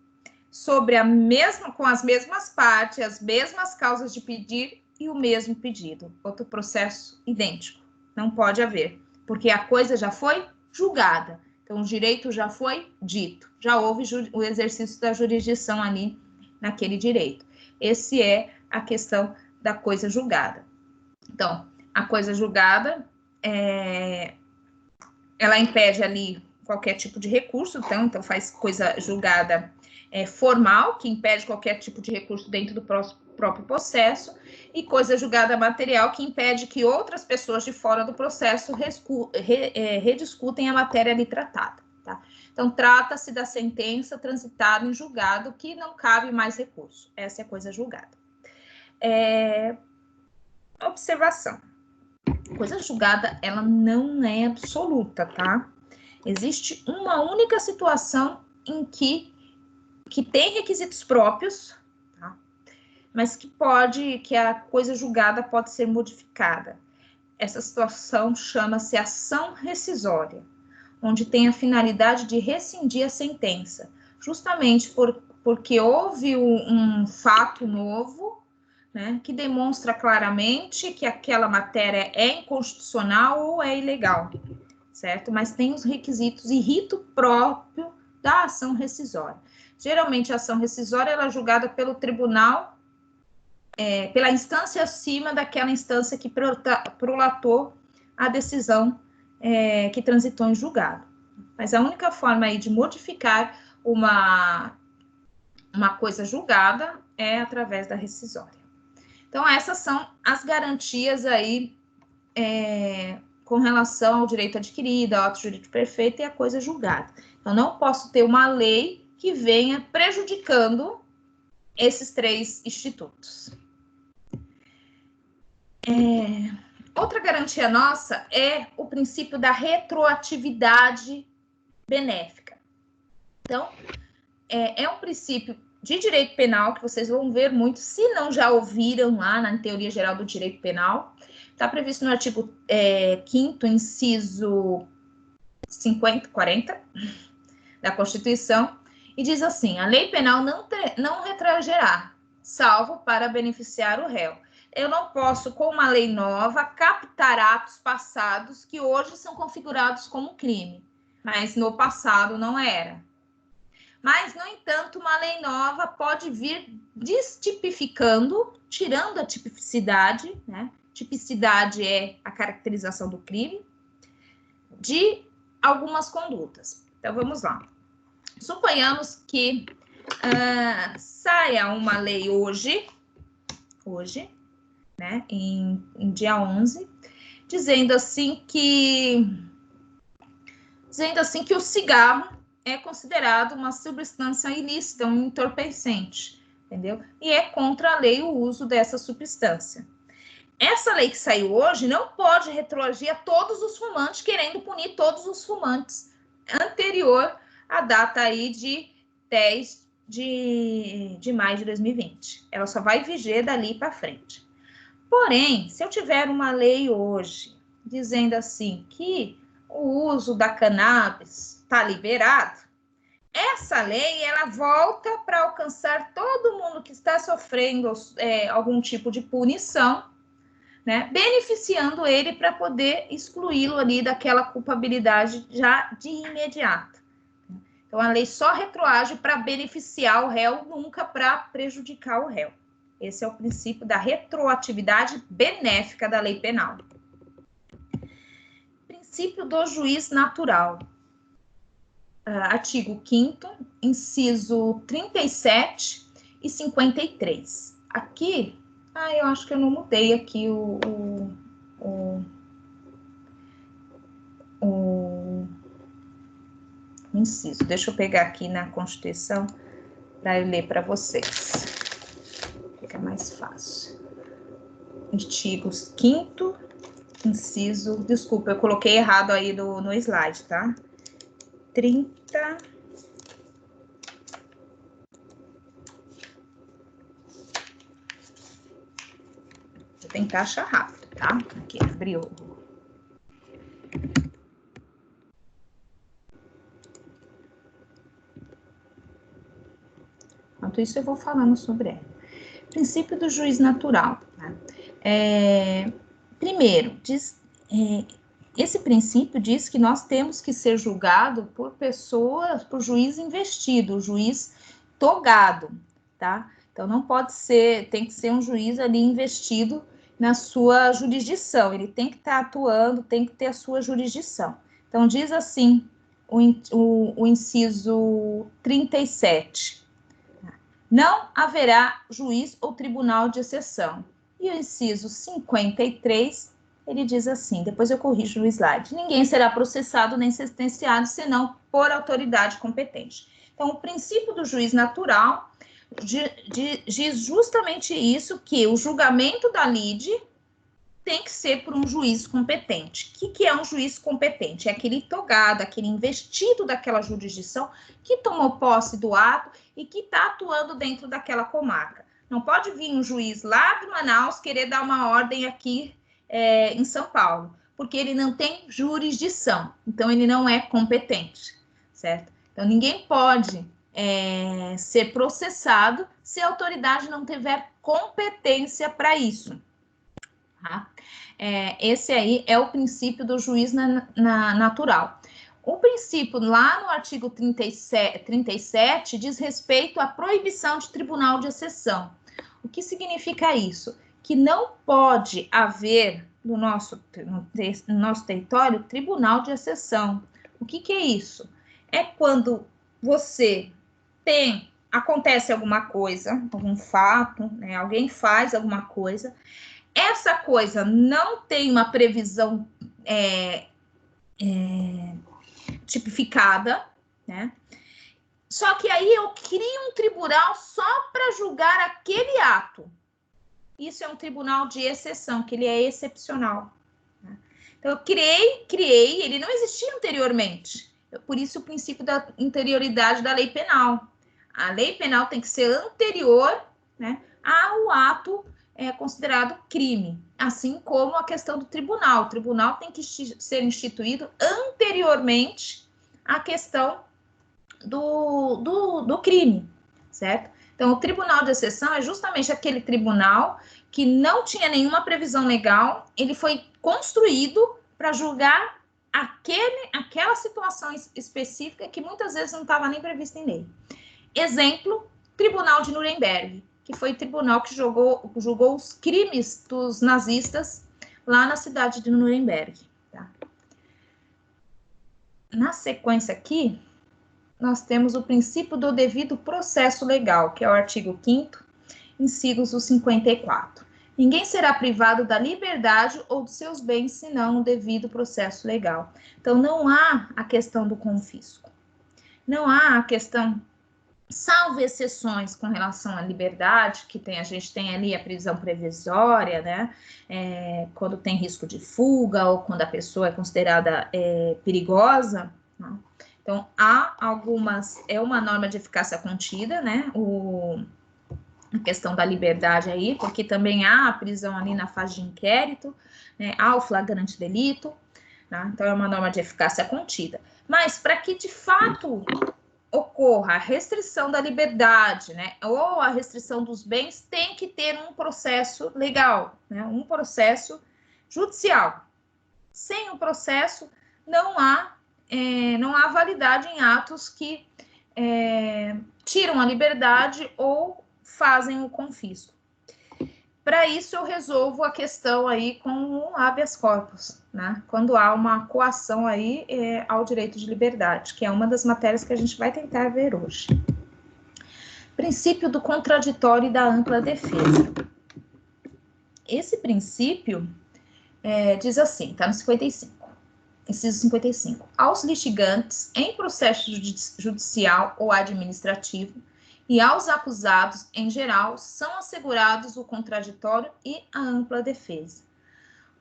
com as mesmas partes, as mesmas causas de pedir e o mesmo pedido. Outro processo idêntico. Não pode haver, porque a coisa já foi julgada. Então, o direito já foi dito. Já houve o exercício da jurisdição ali naquele direito. Esse é a questão da coisa julgada. Então, a coisa julgada, ela impede ali qualquer tipo de recurso, então faz coisa julgada formal, que impede qualquer tipo de recurso dentro do próprio processo, e coisa julgada material, que impede que outras pessoas de fora do processo rediscutem a matéria ali tratada. Tá? Então, trata-se da sentença transitada em julgado que não cabe mais recurso. Essa é a coisa julgada. Observação. Coisa julgada, ela não é absoluta, tá? Existe uma única situação em que tem requisitos próprios, tá? Mas que a coisa julgada pode ser modificada. Essa situação chama-se ação rescisória, onde tem a finalidade de rescindir a sentença, justamente porque houve um fato novo, né, que demonstra claramente que aquela matéria é inconstitucional ou é ilegal, certo? Mas tem os requisitos e rito próprio da ação rescisória. Geralmente, a ação rescisória ela é julgada pelo tribunal, pela instância acima daquela instância que prolatou a decisão que transitou em julgado. Mas a única forma aí de modificar uma coisa julgada é através da rescisória. Então, essas são as garantias aí com relação ao direito adquirido, ao ato jurídico perfeito e a coisa julgada. Então, não posso ter uma lei que venha prejudicando esses três institutos. Outra garantia nossa é o princípio da retroatividade benéfica. Então, é um princípio de direito penal que vocês vão ver muito, se não já ouviram lá na Teoria Geral do Direito Penal. Está previsto no artigo 5º, inciso 40 da Constituição, e diz assim: a lei penal não retroagirá, salvo para beneficiar o réu. eu não posso, com uma lei nova, captar atos passados que hoje são configurados como crime, mas no passado não era. Mas, no entanto, uma lei nova pode vir destipificando, tirando a tipicidade, né? Tipicidade é a caracterização do crime, de algumas condutas. Então, vamos lá. Suponhamos que saia uma lei hoje, né, em dia 11, dizendo assim que o cigarro é considerado uma substância ilícita, um entorpecente, entendeu? E é contra a lei o uso dessa substância. Essa lei que saiu hoje não pode retroagir a todos os fumantes, querendo punir todos os fumantes anterior à data aí de 10 de maio de 2020. Ela só vai viger dali para frente. Porém, se eu tiver uma lei hoje dizendo assim que o uso da cannabis está liberado, essa lei ela volta para alcançar todo mundo que está sofrendo algum tipo de punição, né, beneficiando ele para poder excluí-lo ali daquela culpabilidade já de imediato. Então, a lei só retroage para beneficiar o réu, nunca para prejudicar o réu. Esse é o princípio da retroatividade benéfica da lei penal. Princípio do juiz natural. Artigo 5º, inciso 37 e 53. Aqui, eu acho que eu não mudei aqui o inciso. Deixa eu pegar aqui na Constituição para eu ler para vocês. Fica mais fácil. Artigo 5º, inciso... Desculpa, eu coloquei errado aí no slide, tá? 30... Vou tentar achar rápido, tá? Aqui, abriu. Enquanto isso, eu vou falando sobre ela. Princípio do juiz natural. Tá? Primeiro, esse princípio diz que nós temos que ser julgado por pessoas, por juiz investido, juiz togado, tá? Então, não pode ser, tem que ser um juiz ali investido na sua jurisdição, ele tem que estar atuando, tem que ter a sua jurisdição. Então, diz assim o inciso 37. Não haverá juiz ou tribunal de exceção. E o inciso 53, ele diz assim, depois eu corrijo no slide, ninguém será processado nem sentenciado, senão por autoridade competente. Então, o princípio do juiz natural diz justamente isso, que o julgamento da lide tem que ser por um juiz competente. O que é um juiz competente? É aquele togado, aquele investido daquela jurisdição que tomou posse do ato e que está atuando dentro daquela comarca. Não pode vir um juiz lá de Manaus querer dar uma ordem aqui em São Paulo, porque ele não tem jurisdição, então ele não é competente, certo? Então, ninguém pode ser processado se a autoridade não tiver competência para isso. Tá? Esse aí é o princípio do juiz natural. O princípio lá no artigo 37 diz respeito à proibição de tribunal de exceção. O que significa isso? Que não pode haver no nosso território tribunal de exceção. O que é isso? É quando acontece alguma coisa, algum fato, né, alguém faz alguma coisa, essa coisa não tem uma previsão tipificada, né? Só que aí eu crio um tribunal só para julgar aquele ato. Isso é um tribunal de exceção, que ele é excepcional. Né? Então, eu criei, ele não existia anteriormente. Por isso, o princípio da interioridade da lei penal. A lei penal tem que ser anterior, né, ao ato considerado crime, assim como a questão do tribunal. O tribunal tem que ser instituído anteriormente à questão do crime, certo? Então, o tribunal de exceção é justamente aquele tribunal que não tinha nenhuma previsão legal, ele foi construído para julgar aquela situação específica que muitas vezes não estava nem prevista em lei. Exemplo, Tribunal de Nuremberg, que foi o tribunal que julgou os crimes dos nazistas lá na cidade de Nuremberg. Tá? Na sequência aqui, nós temos o princípio do devido processo legal, que é o artigo 5º, inciso 54. Ninguém será privado da liberdade ou dos seus bens, senão no devido processo legal. Então, não há a questão do confisco. Não há a questão, salvo exceções com relação à liberdade, que a gente tem ali a prisão previsória, né? Quando tem risco de fuga ou quando a pessoa é considerada perigosa, né? Então, há algumas, é uma norma de eficácia contida, né? A questão da liberdade aí, porque também há a prisão ali na fase de inquérito, né? Há o flagrante delito, tá? Então, é uma norma de eficácia contida. Mas, para que de fato ocorra a restrição da liberdade, né? Ou a restrição dos bens, tem que ter um processo legal, né? Um processo judicial. Sem o processo, não há validade em atos que tiram a liberdade ou fazem o confisco. Para isso, eu resolvo a questão aí com o habeas corpus, né? Quando há uma coação aí ao direito de liberdade, que é uma das matérias que a gente vai tentar ver hoje. Princípio do contraditório e da ampla defesa. Esse princípio diz assim, está no 55. Inciso 55. Aos litigantes em processo judicial ou administrativo e aos acusados, em geral, são assegurados o contraditório e a ampla defesa.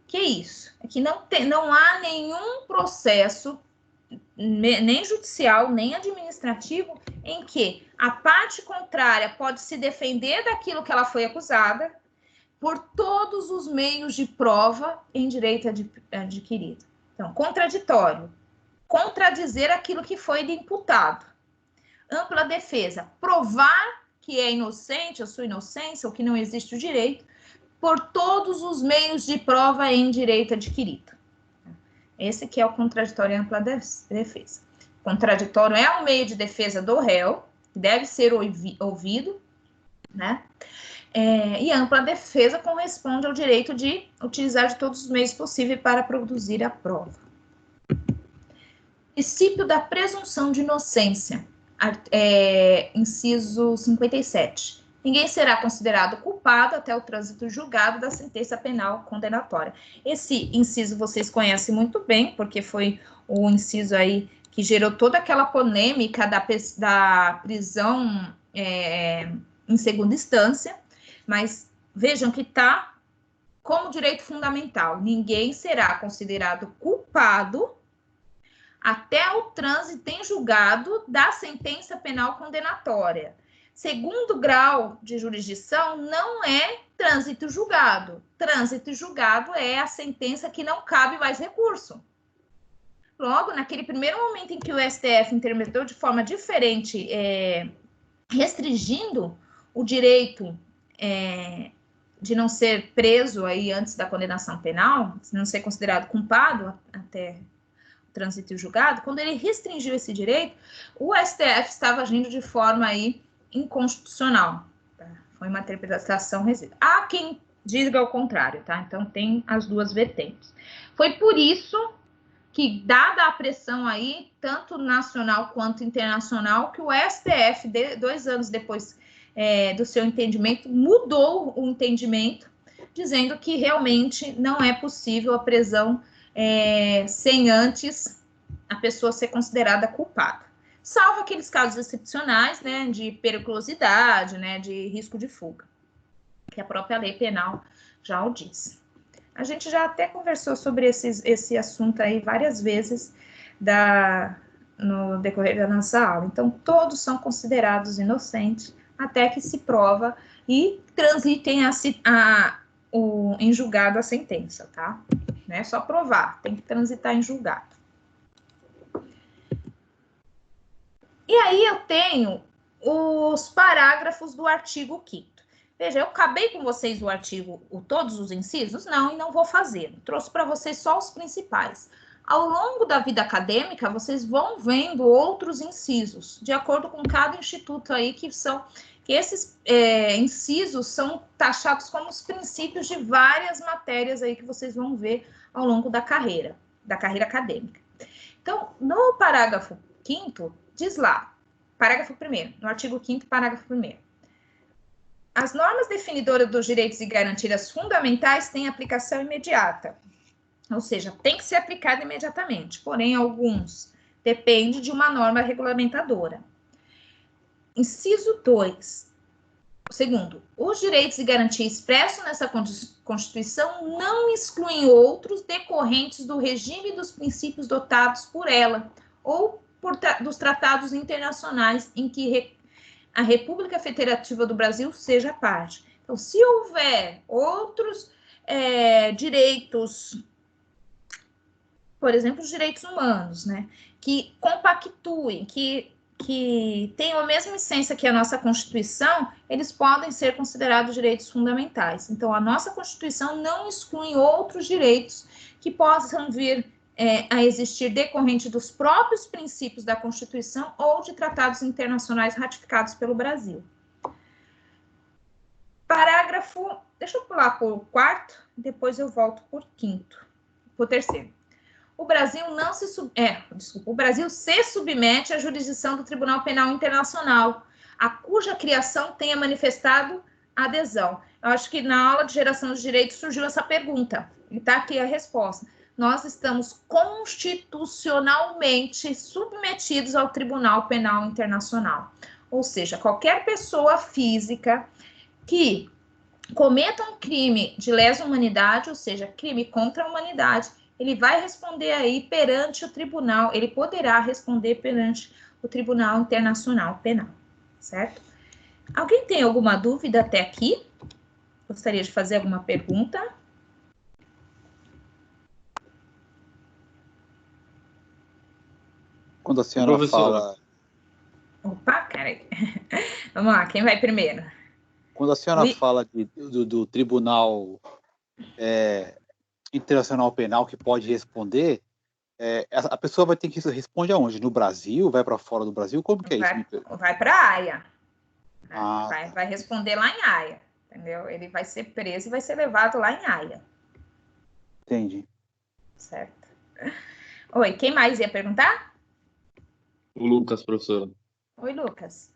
O que é isso? É que não há nenhum processo, nem judicial, nem administrativo, em que a parte contrária pode se defender daquilo que ela foi acusada por todos os meios de prova em direito adquirido. Então, contraditório, contradizer aquilo que foi lhe imputado. Ampla defesa, provar que é inocente, a sua inocência, ou que não existe o direito, por todos os meios de prova em direito adquirido. Esse que é o contraditório e ampla defesa. Contraditório é um meio de defesa do réu, que deve ser ouvido, né? E a ampla defesa corresponde ao direito de utilizar de todos os meios possíveis para produzir a prova. Princípio da presunção de inocência. Inciso 57. Ninguém será considerado culpado até o trânsito julgado da sentença penal condenatória. Esse inciso vocês conhecem muito bem, porque foi o inciso aí que gerou toda aquela polêmica da prisão em segunda instância, mas vejam que está como direito fundamental. Ninguém será considerado culpado até o trânsito em julgado da sentença penal condenatória. Segundo grau de jurisdição não é trânsito julgado. Trânsito julgado é a sentença que não cabe mais recurso. Logo, naquele primeiro momento em que o STF interpretou de forma diferente, restringindo o direito de não ser preso aí antes da condenação penal, de não ser considerado culpado até trânsito julgado, quando ele restringiu esse direito, o STF estava agindo de forma aí inconstitucional. Tá? Foi uma interpretação resídua. Há quem diga o contrário, tá? Então tem as duas vertentes. Foi por isso que, dada a pressão aí, tanto nacional quanto internacional, que o STF, 2 anos depois do seu entendimento, mudou o entendimento, dizendo que realmente não é possível a prisão sem antes a pessoa ser considerada culpada. Salvo aqueles casos excepcionais, né, de periculosidade, né, de risco de fuga, que a própria lei penal já o diz. A gente já até conversou sobre esse assunto aí várias vezes no decorrer da nossa aula. Então, todos são considerados inocentes até que se prova e transitem em julgado a sentença, tá? Não é só provar, tem que transitar em julgado. E aí eu tenho os parágrafos do artigo 5º. Veja, eu acabei com vocês o artigo, todos os incisos? Não, e não vou fazer. Trouxe para vocês só os principais. Ao longo da vida acadêmica, vocês vão vendo outros incisos, de acordo com cada instituto aí, que esses incisos são taxados como os princípios de várias matérias aí que vocês vão ver ao longo da carreira acadêmica. Então, no parágrafo 5º, diz lá, parágrafo 1º, no artigo 5º, parágrafo 1º. As normas definidoras dos direitos e garantias fundamentais têm aplicação imediata, ou seja, tem que ser aplicada imediatamente, porém, alguns dependem de uma norma regulamentadora. Inciso 2. Segundo, os direitos e garantias expressos nessa Constituição não excluem outros decorrentes do regime dos princípios dotados por ela ou dos tratados internacionais em que a República Federativa do Brasil seja parte. Então, se houver outros direitos, por exemplo, os direitos humanos, né, que compactuem, que tenham a mesma essência que a nossa Constituição, eles podem ser considerados direitos fundamentais. Então, a nossa Constituição não exclui outros direitos que possam vir a existir decorrente dos próprios princípios da Constituição ou de tratados internacionais ratificados pelo Brasil. Parágrafo, deixa eu pular por 4º, depois eu volto por 5º, por 3º. O Brasil se submete à jurisdição do Tribunal Penal Internacional, a cuja criação tenha manifestado adesão. Eu acho que na aula de geração dos direitos surgiu essa pergunta, e está aqui a resposta. Nós estamos constitucionalmente submetidos ao Tribunal Penal Internacional. Ou seja, qualquer pessoa física que cometa um crime de lesa humanidade, ou seja, crime contra a humanidade, ele vai responder aí perante o tribunal, ele poderá responder perante o Tribunal Internacional Penal, certo? Alguém tem alguma dúvida até aqui? Gostaria de fazer alguma pergunta? Quando a senhora fala... Opa, peraí. Vamos lá, quem vai primeiro? Quando a senhora fala do Tribunal Internacional Penal que pode responder, a pessoa vai ter que responder aonde? No Brasil? Vai para fora do Brasil? Como que é isso? Vai para a Haia. Vai responder lá em Haia, entendeu? Ele vai ser preso e vai ser levado lá em Haia. Entendi. Certo. Oi, quem mais ia perguntar? O Lucas, professora. Oi, Lucas.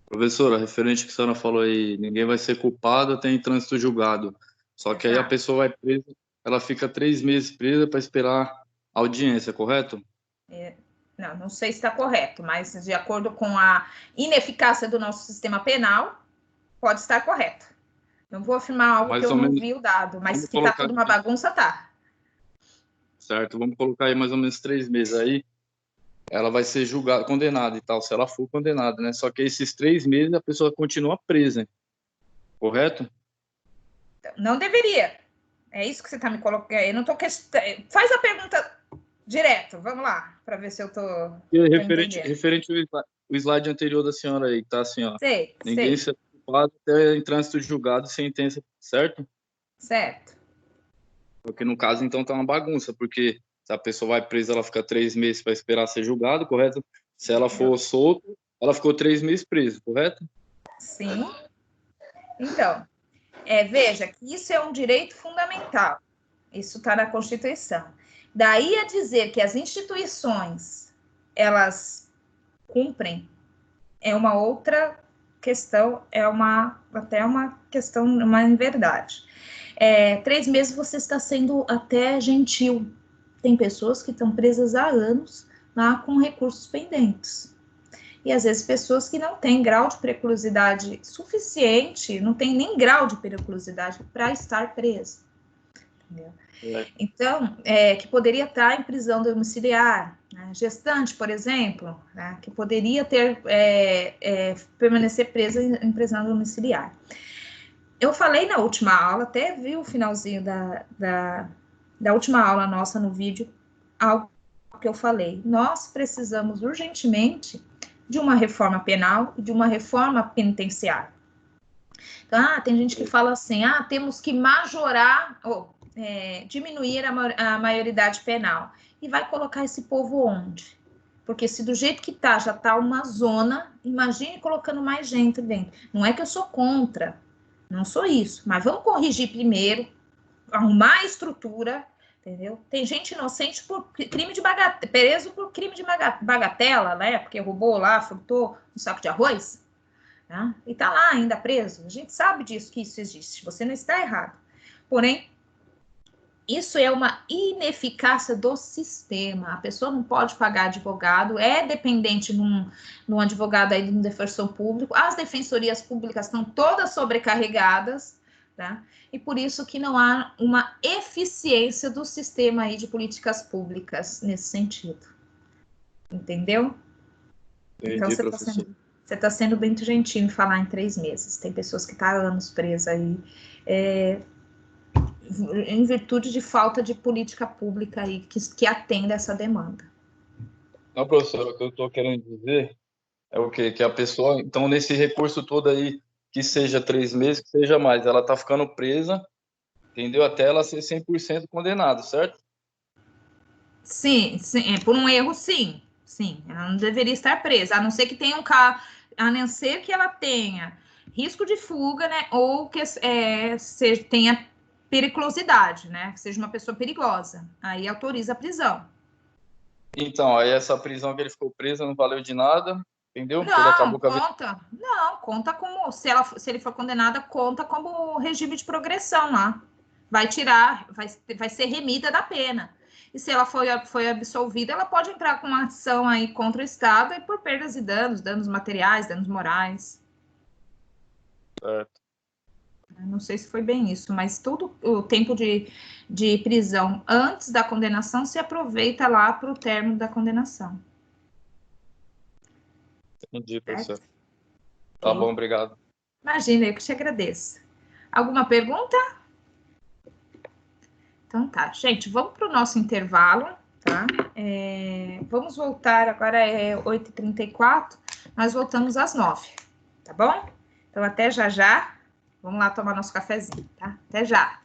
Professora, referente ao que a senhora falou aí, ninguém vai ser culpado até em trânsito julgado. Só que aí a pessoa vai presa, ela fica 3 meses presa para esperar a audiência, correto? Não sei se está correto, mas de acordo com a ineficácia do nosso sistema penal, pode estar correto. Não vou afirmar algo que eu não vi o dado, mas que está tudo uma bagunça, tá. Certo, vamos colocar aí mais ou menos 3 meses aí. Ela vai ser julgada, condenada e tal, se ela for condenada, né? Só que esses 3 meses a pessoa continua presa, correto? Não deveria. É isso que você está me colocando. Eu não estou questionando. Faz a pergunta direto, vamos lá, para ver se eu estou. Referente ao slide anterior da senhora aí, que tá assim, ó. Ninguém será culpado até em trânsito julgado e sentença, certo? Certo. Porque no caso, então, tá uma bagunça, porque se a pessoa vai presa, ela fica 3 meses para esperar ser julgado, correto? Se ela for solta, ela ficou 3 meses presa, correto? Sim. Então, veja que isso é um direito fundamental. Isso está na Constituição. Daí a dizer que as instituições, elas cumprem, é uma outra questão, até uma questão, uma inverdade. 3 meses você está sendo até gentil. Tem pessoas que estão presas há anos lá com recursos pendentes. E às vezes pessoas que não têm grau de periculosidade suficiente, não tem nem grau de periculosidade para estar preso. Entendeu? Então, que poderia estar em prisão domiciliar, né? Gestante, por exemplo, né? Que poderia permanecer presa em prisão domiciliar. Eu falei na última aula, até vi o finalzinho da última aula nossa no vídeo, algo que eu falei. Nós precisamos urgentemente de uma reforma penal e de uma reforma penitenciária. Então, tem gente que fala assim, temos que majorar, ou diminuir a maioridade penal. E vai colocar esse povo onde? Porque se do jeito que tá, já tá uma zona, imagine colocando mais gente dentro. Não é que eu sou contra, não sou isso, mas vamos corrigir primeiro, arrumar a estrutura, entendeu? Tem gente inocente por crime de bagatela, preso por crime de bagatela, né? Porque roubou lá, furtou um saco de arroz, né? E tá lá ainda preso. A gente sabe disso, que isso existe. Você não está errado. Porém, isso é uma ineficácia do sistema. A pessoa não pode pagar advogado, é dependente num advogado aí, de um defensor público. As defensorias públicas estão todas sobrecarregadas, tá? E por isso que não há uma eficiência do sistema aí de políticas públicas nesse sentido. Entendeu? Entendi, Então, professor. você está sendo bem gentil em falar em 3 meses. Tem pessoas que estão há anos presas aí, em virtude de falta de política pública aí que atenda essa demanda. Não, professor, o que eu estou querendo dizer é o quê? Que a pessoa, então, nesse recurso todo aí, que seja 3 meses, que seja mais, ela está ficando presa, entendeu? Até ela ser 100% condenada, certo? Sim, por um erro, sim. Sim, ela não deveria estar presa, a não ser que tenha a não ser que ela tenha risco de fuga, né? Ou que tenha periculosidade, né? Que seja uma pessoa perigosa. Aí autoriza a prisão. Então, aí essa prisão que ele ficou preso não valeu de nada, entendeu? Porque ele Não, acabou com a... conta. Não, conta como. Se ele for condenada, conta como regime de progressão lá. Vai tirar, vai ser remida da pena. E se ela foi absolvida, ela pode entrar com uma ação aí contra o Estado e por perdas e danos materiais, danos morais. Certo. Não sei se foi bem isso, mas todo o tempo de prisão antes da condenação se aproveita lá para o término da condenação. Entendi, professor. Certo? Tá Ok. bom, obrigado. Imagina, eu que te agradeço. Alguma pergunta? Então tá, gente, vamos para o nosso intervalo, tá? Vamos voltar, agora é 8h34, nós voltamos às 9h, tá bom? Então até já já, vamos lá tomar nosso cafezinho, tá? Até já.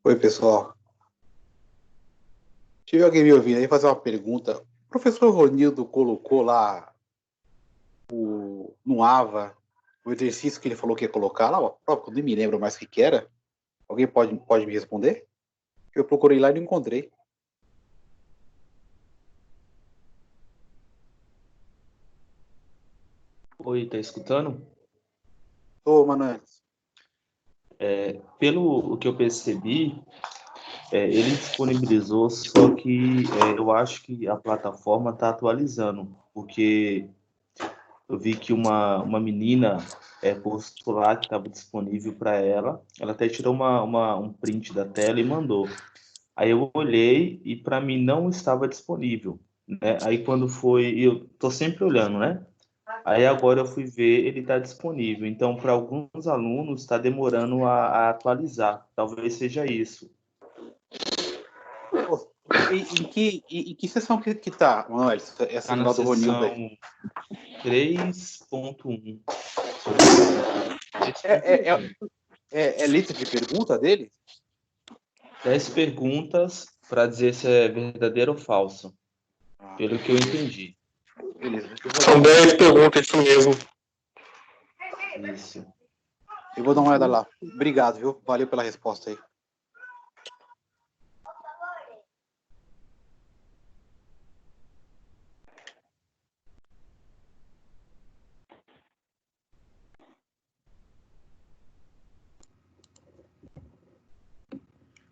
Oi, pessoal. Se tiver alguém me ouvindo aí, fazer uma pergunta. O professor Ronildo colocou lá no AVA o exercício que ele falou que ia colocar lá, ó, eu nem me lembro mais o que era. Alguém pode me responder? Eu procurei lá e não encontrei. Oi, tá escutando? Ô, Manoel. Pelo que eu percebi, ele disponibilizou, só que eu acho que a plataforma está atualizando, porque eu vi que uma menina postou lá que estava disponível para ela. Ela até tirou um print da tela e mandou. Aí eu olhei e para mim não estava disponível, né? Aí quando foi, eu tô sempre olhando, né? Aí agora eu fui ver, ele está disponível. Então, para alguns alunos está demorando a atualizar. Talvez seja isso. Em que sessão que tá, Manoel? Essa Está na lá do Ronildo aí. seção 3.1. É lista de pergunta dele? 10 perguntas para dizer se é verdadeiro ou falso, pelo que eu entendi. Beleza. São 10 perguntas, isso mesmo. Isso. Eu vou dar uma olhada lá. Obrigado, viu? Valeu pela resposta aí.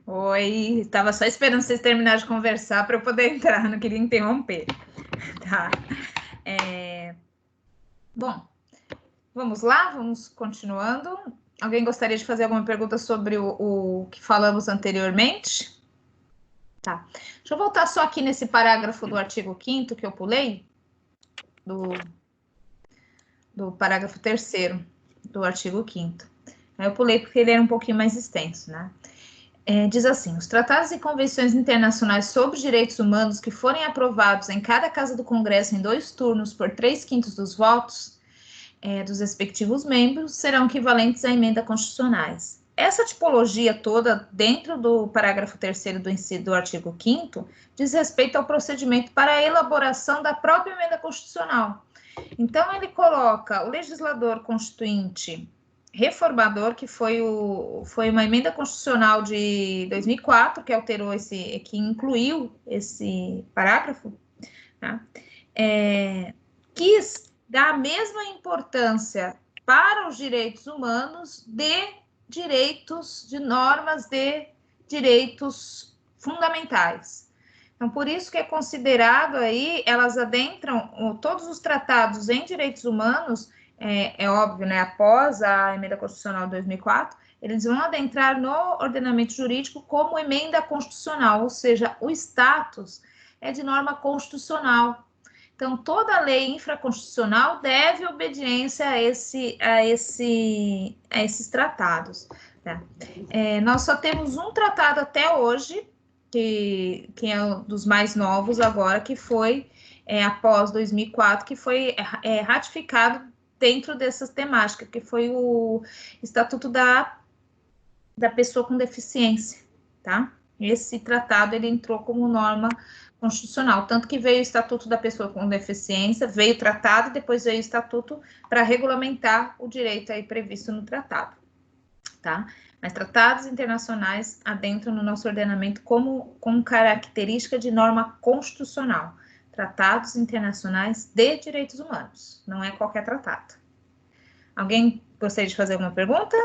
Oi, estava só esperando vocês terminarem de conversar para eu poder entrar, não queria interromper. Tá. Bom, vamos lá, vamos continuando. Alguém gostaria de fazer alguma pergunta sobre o que falamos anteriormente? Tá. Deixa eu voltar só aqui nesse parágrafo do artigo 5º que eu pulei, do parágrafo 3º do artigo 5º. Eu pulei porque ele era um pouquinho mais extenso, né? Diz assim: os tratados e convenções internacionais sobre direitos humanos que forem aprovados em cada casa do Congresso em 2 turnos por 3/5 dos votos dos respectivos membros serão equivalentes a emendas constitucionais. Essa tipologia toda, dentro do parágrafo 3º do inciso do artigo 5º, diz respeito ao procedimento para a elaboração da própria emenda constitucional. Então, ele coloca o legislador constituinte reformador, que foi uma emenda constitucional de 2004, que alterou que incluiu esse parágrafo, tá? Quis dar a mesma importância para os direitos humanos de normas de direitos fundamentais. Então, por isso que é considerado aí, elas adentram todos os tratados em direitos humanos. É óbvio, né? Após a emenda constitucional de 2004, eles vão adentrar no ordenamento jurídico como emenda constitucional, ou seja, o status é de norma constitucional. Então, toda lei infraconstitucional deve obediência a esses tratados. Tá? Nós só temos um tratado até hoje, que é um dos mais novos agora, que foi após 2004, que foi ratificado dentro dessas temáticas, que foi o Estatuto da Pessoa com Deficiência, tá? Esse tratado, ele entrou como norma constitucional, tanto que veio o Estatuto da Pessoa com Deficiência, veio o tratado, e depois veio o Estatuto para regulamentar o direito aí previsto no tratado, tá? Mas tratados internacionais adentram no nosso ordenamento como característica de norma constitucional. Tratados internacionais de direitos humanos, não é qualquer tratado. Alguém gostaria de fazer alguma pergunta?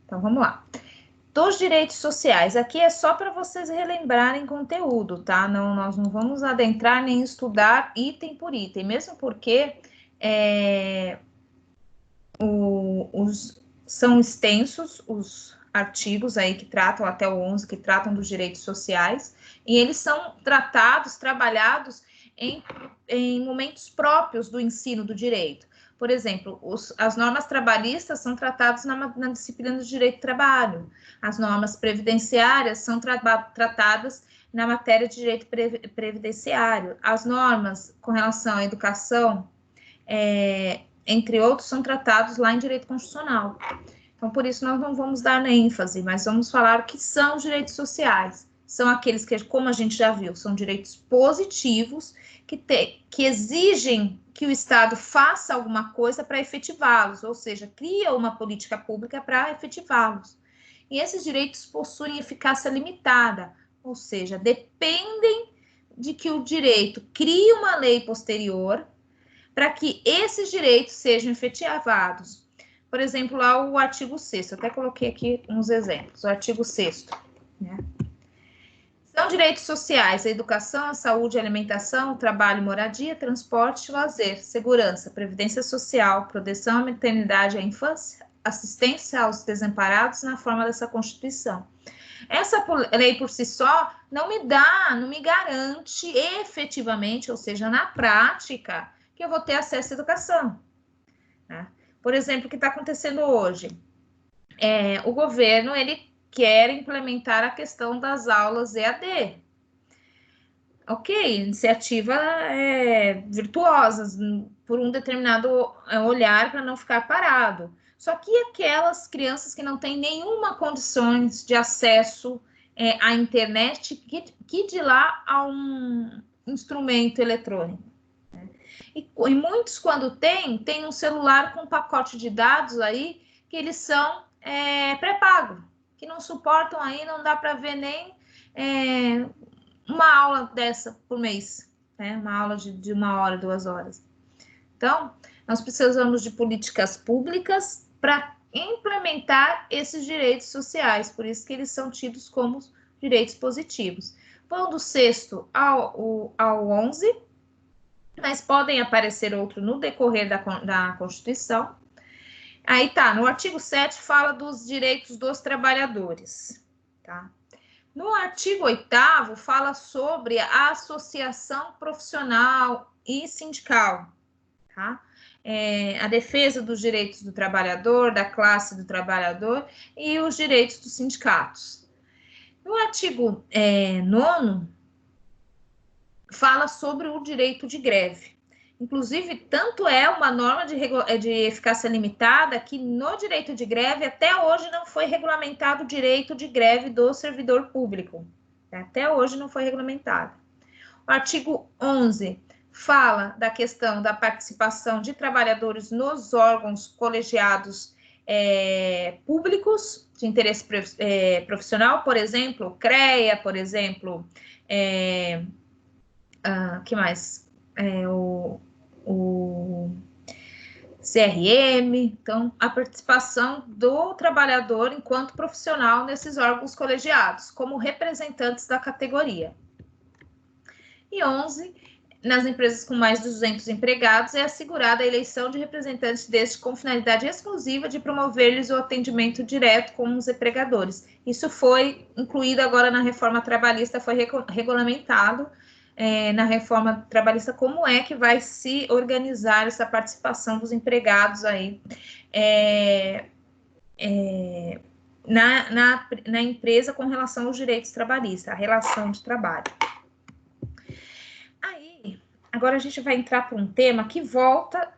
Então, vamos lá. Dos direitos sociais, aqui é só para vocês relembrarem conteúdo, tá? Nós não vamos adentrar nem estudar item por item, mesmo porque são extensos os artigos aí que tratam, até o 11, que tratam dos direitos sociais, e eles são trabalhados em momentos próprios do ensino do direito. Por exemplo, as normas trabalhistas são tratadas na disciplina do direito do trabalho, as normas previdenciárias são tratadas na matéria de direito previdenciário, as normas com relação à educação entre outros, são tratados lá em direito constitucional. Então, por isso, nós não vamos dar ênfase, mas vamos falar o que são os direitos sociais. São aqueles que, como a gente já viu, são direitos positivos que exigem que o Estado faça alguma coisa para efetivá-los, ou seja, cria uma política pública para efetivá-los. E esses direitos possuem eficácia limitada, ou seja, dependem de que o direito crie uma lei posterior para que esses direitos sejam efetivados. Por exemplo, lá o artigo 6º, até coloquei aqui uns exemplos. O artigo 6º, né? São direitos sociais: a educação, a saúde, a alimentação, o trabalho, moradia, transporte, lazer, segurança, previdência social, proteção à maternidade e à infância, assistência aos desamparados na forma dessa Constituição. Essa lei por si só não me garante efetivamente, ou seja, na prática, que eu vou ter acesso à educação, né? Por exemplo, o que está acontecendo hoje? O governo, ele quer implementar a questão das aulas EAD. Ok, iniciativa virtuosas, por um determinado olhar para não ficar parado. Só que aquelas crianças que não têm nenhuma condições de acesso à internet, que de lá a um instrumento eletrônico, né? E muitos, quando tem um celular com um pacote de dados aí, que eles são pré-pago, que não suportam aí, não dá para ver nem uma aula dessa por mês, né? Uma aula de 1 hora, 2 horas. Então, nós precisamos de políticas públicas para implementar esses direitos sociais, por isso que eles são tidos como direitos positivos. Vão do 6º ao 11, mas podem aparecer outros no decorrer da Constituição. Aí tá, no artigo 7 fala dos direitos dos trabalhadores, tá? No artigo 8º fala sobre a associação profissional e sindical, tá? A defesa dos direitos do trabalhador, da classe do trabalhador e os direitos dos sindicatos. No artigo 9º, fala sobre o direito de greve. Inclusive, tanto é uma norma de eficácia limitada que no direito de greve, até hoje não foi regulamentado o direito de greve do servidor público. Até hoje não foi regulamentado. O artigo 11 fala da questão da participação de trabalhadores nos órgãos colegiados públicos de interesse profissional, por exemplo, CREA, por exemplo, que mais? O CRM. Então, a participação do trabalhador enquanto profissional nesses órgãos colegiados, como representantes da categoria. E 11, nas empresas com mais de 200 empregados, é assegurada a eleição de representantes destes com finalidade exclusiva de promover-lhes o atendimento direto com os empregadores. Isso foi incluído agora na reforma trabalhista, foi regulamentado na reforma trabalhista como é que vai se organizar essa participação dos empregados aí na empresa com relação aos direitos trabalhistas, a relação de trabalho. Aí, agora a gente vai entrar para um tema que volta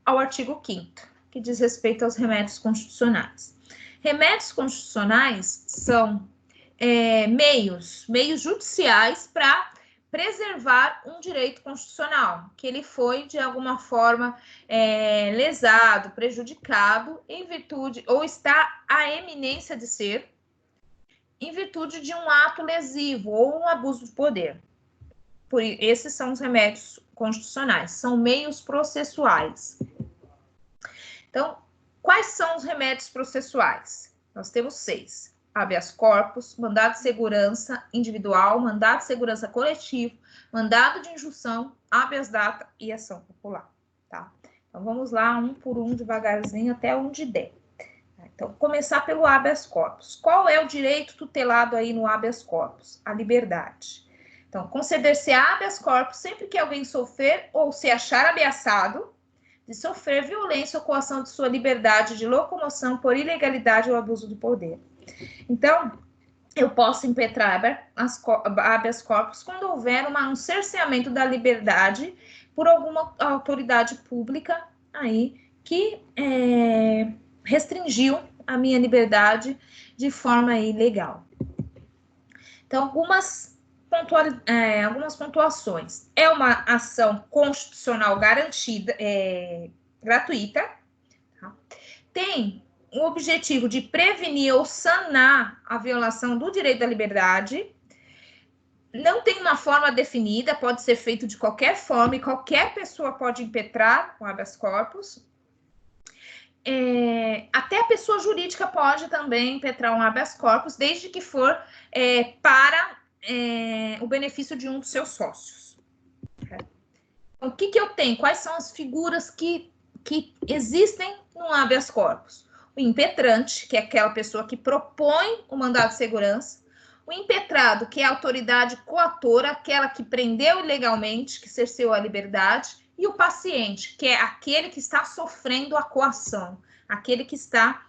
ao artigo 5º, que diz respeito aos remédios constitucionais. Remédios constitucionais são meios judiciais para preservar um direito constitucional, que ele foi, de alguma forma, lesado, prejudicado, em virtude, ou está à eminência de ser, em virtude de um ato lesivo ou um abuso de poder. Esses são os remédios constitucionais, são meios processuais. Então, quais são os remédios processuais? Nós temos 6. Habeas corpus, mandado de segurança individual, mandado de segurança coletivo, mandado de injunção, habeas data e ação popular, tá? Então, vamos lá, um por um, devagarzinho, até onde der. Então, começar pelo habeas corpus. Qual é o direito tutelado aí no habeas corpus? A liberdade. Então, conceder-se habeas corpus sempre que alguém sofrer ou se achar ameaçado de sofrer violência ou coação de sua liberdade de locomoção por ilegalidade ou abuso do poder. Então, eu posso impetrar habeas corpus quando houver um cerceamento da liberdade por alguma autoridade pública aí que restringiu a minha liberdade de forma ilegal. Então, algumas pontuações. É uma ação constitucional garantida, gratuita, tá? Tem o objetivo de prevenir ou sanar a violação do direito à liberdade. Não tem uma forma definida, pode ser feito de qualquer forma e qualquer pessoa pode impetrar com habeas corpus. Até a pessoa jurídica pode também impetrar um habeas corpus, desde que for para o benefício de um dos seus sócios. Então, o que eu tenho? Quais são as figuras que existem no habeas corpus? O impetrante, que é aquela pessoa que propõe o mandado de segurança. O impetrado, que é a autoridade coatora, aquela que prendeu ilegalmente, que cerceou a liberdade. E o paciente, que é aquele que está sofrendo a coação, aquele que está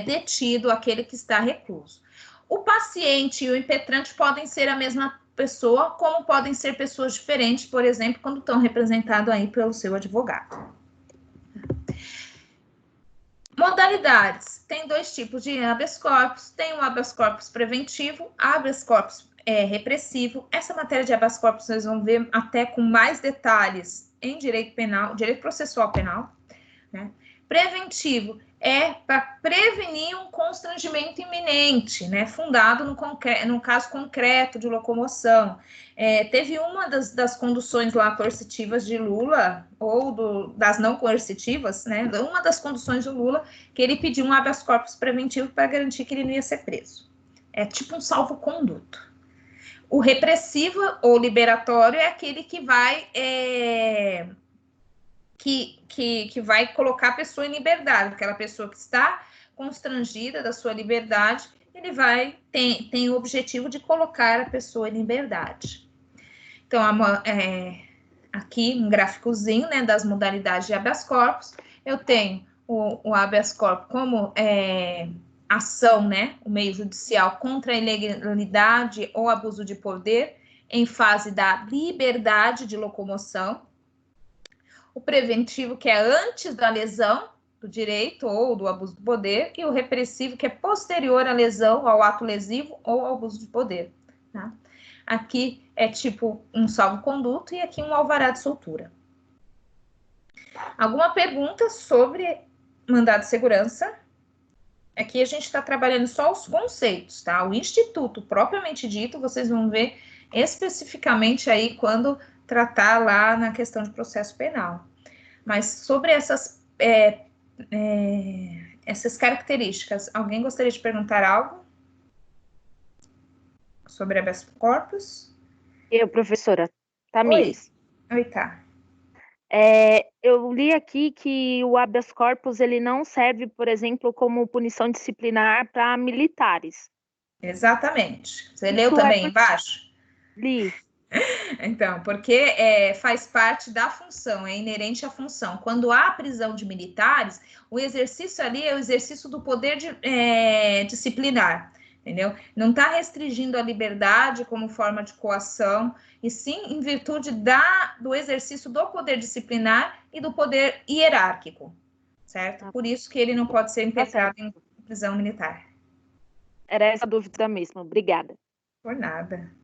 detido, aquele que está recluso. O paciente e o impetrante podem ser a mesma pessoa, como podem ser pessoas diferentes, por exemplo, quando estão representados aí pelo seu advogado. Modalidades. Tem dois tipos de habeas corpus. Tem o habeas corpus preventivo, habeas corpus repressivo. Essa matéria de habeas corpus vocês vão ver até com mais detalhes em direito penal, direito processual penal, né? Preventivo é para prevenir um constrangimento iminente, né? Fundado no caso concreto de locomoção. Teve uma das conduções lá coercitivas de Lula, ou das não coercitivas, né? Uma das conduções de Lula, que ele pediu um habeas corpus preventivo para garantir que ele não ia ser preso. É tipo um salvo-conduto. O repressivo ou liberatório é aquele que vai que vai colocar a pessoa em liberdade, aquela pessoa que está constrangida da sua liberdade, ele tem o objetivo de colocar a pessoa em liberdade. Então, aqui um gráficozinho, né, das modalidades de habeas corpus. Eu tenho o habeas corpus como ação, né, o meio judicial contra a ilegalidade ou abuso de poder em fase da liberdade de locomoção. O preventivo, que é antes da lesão do direito ou do abuso do poder, e o repressivo, que é posterior à lesão, ao ato lesivo ou ao abuso de poder. Tá? Aqui é tipo um salvo-conduto e aqui um alvará de soltura. Alguma pergunta sobre mandado de segurança? Aqui a gente está trabalhando só os conceitos, tá? O instituto propriamente dito, vocês vão ver especificamente aí quando tratar lá na questão de processo penal. Mas sobre essas características, alguém gostaria de perguntar algo sobre habeas corpus? Eu, professora Tamires. Oi, tá. Eu li aqui que o habeas corpus ele não serve, por exemplo, como punição disciplinar para militares. Exatamente. Você leu também embaixo? Li. Então, porque faz parte da função, é inerente à função. Quando há prisão de militares, o exercício ali é o exercício do poder disciplinar, entendeu? Não está restringindo a liberdade como forma de coação, e sim em virtude do exercício do poder disciplinar e do poder hierárquico, certo? Por isso que ele não pode ser impetrado em prisão militar. Era essa a dúvida mesmo. Obrigada. Por nada.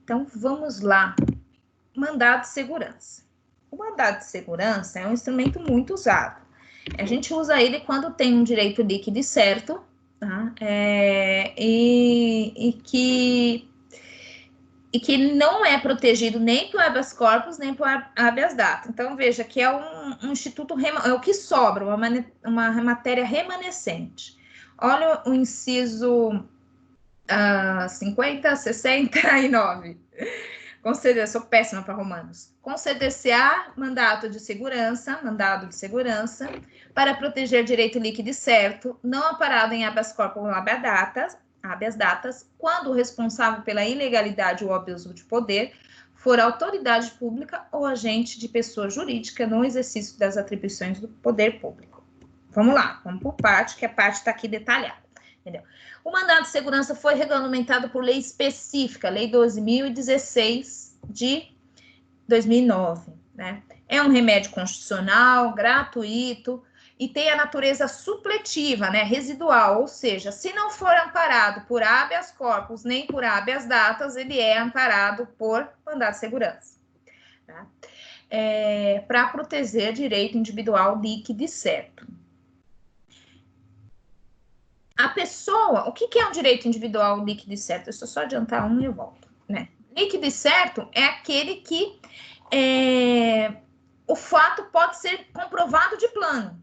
Então, vamos lá. Mandado de segurança. O mandado de segurança é um instrumento muito usado. A gente usa ele quando tem um direito líquido e certo, tá? E que não é protegido nem por habeas corpus, nem por habeas data. Então, veja que é um instituto, é o que sobra, uma matéria remanescente. Olha o inciso 50, 69. Sou péssima para romanos. Conceder-se-á mandado de segurança, para proteger direito líquido e certo, não amparado em habeas corpus ou habeas datas, quando o responsável pela ilegalidade ou abuso de poder for autoridade pública ou agente de pessoa jurídica no exercício das atribuições do poder público. Vamos lá, vamos por parte, que a parte está aqui detalhada. Entendeu? O mandado de segurança foi regulamentado por lei específica, Lei 12.016 de 2009, né? é um remédio constitucional, gratuito, e tem a natureza supletiva, né, residual, ou seja, se não for amparado por habeas corpus nem por habeas datas, ele é amparado por mandado de segurança. Tá? Para proteger direito individual líquido e certo. A pessoa, o que é um direito individual líquido e certo? Deixa eu só adiantar um e eu volto, né? Líquido e certo é aquele que o fato pode ser comprovado de plano,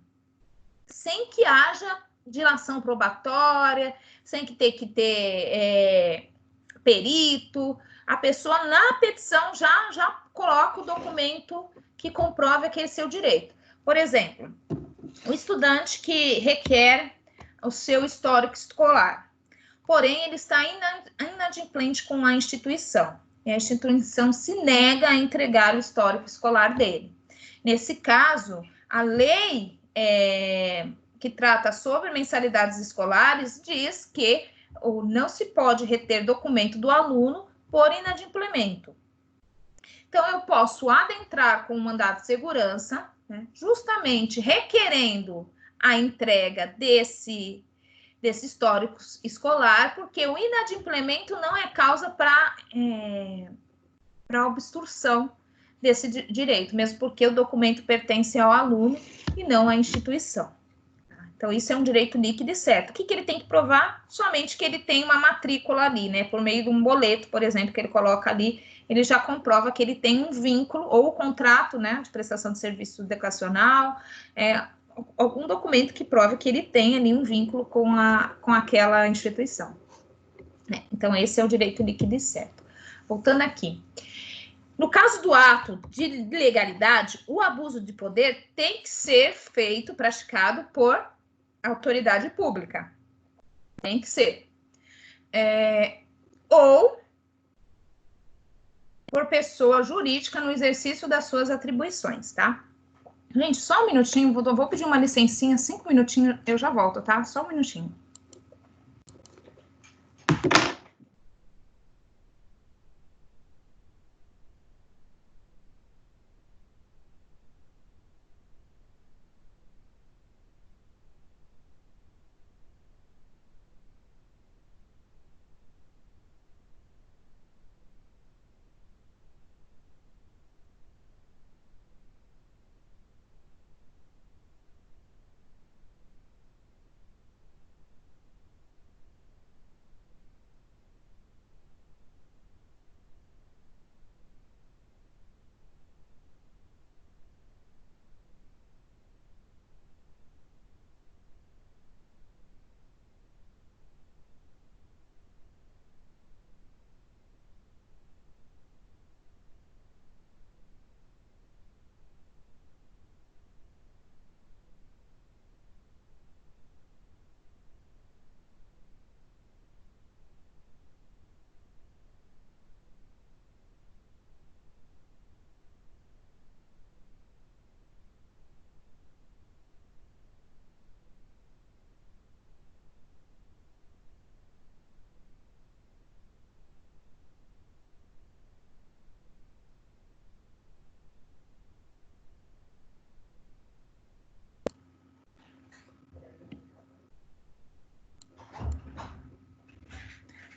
sem que haja dilação probatória, sem que ter perito. A pessoa, na petição, já coloca o documento que comprova aquele seu direito. Por exemplo, o estudante que requer o seu histórico escolar, porém, ele está inadimplente com a instituição, e a instituição se nega a entregar o histórico escolar dele. Nesse caso, a lei que trata sobre mensalidades escolares diz que não se pode reter documento do aluno por inadimplemento. Então, eu posso adentrar com um mandado de segurança, né, justamente requerendo a entrega desse histórico escolar, porque o inadimplemento não é causa para obstrução desse direito, mesmo porque o documento pertence ao aluno e não à instituição. Então, isso é um direito líquido e certo. O que ele tem que provar? Somente que ele tem uma matrícula ali, né? Por meio de um boleto, por exemplo, que ele coloca ali, ele já comprova que ele tem um vínculo, ou o contrato, né, de prestação de serviço educacional, algum documento que prove que ele tem ali um vínculo com aquela instituição. Né? Então, esse é o direito líquido e certo. Voltando aqui. No caso do ato de ilegalidade, o abuso de poder tem que ser feito, praticado por autoridade pública. Tem que ser. Ou por pessoa jurídica no exercício das suas atribuições, tá? Gente, só um minutinho, vou pedir uma licencinha, 5 minutinhos, eu já volto, tá? Só um minutinho.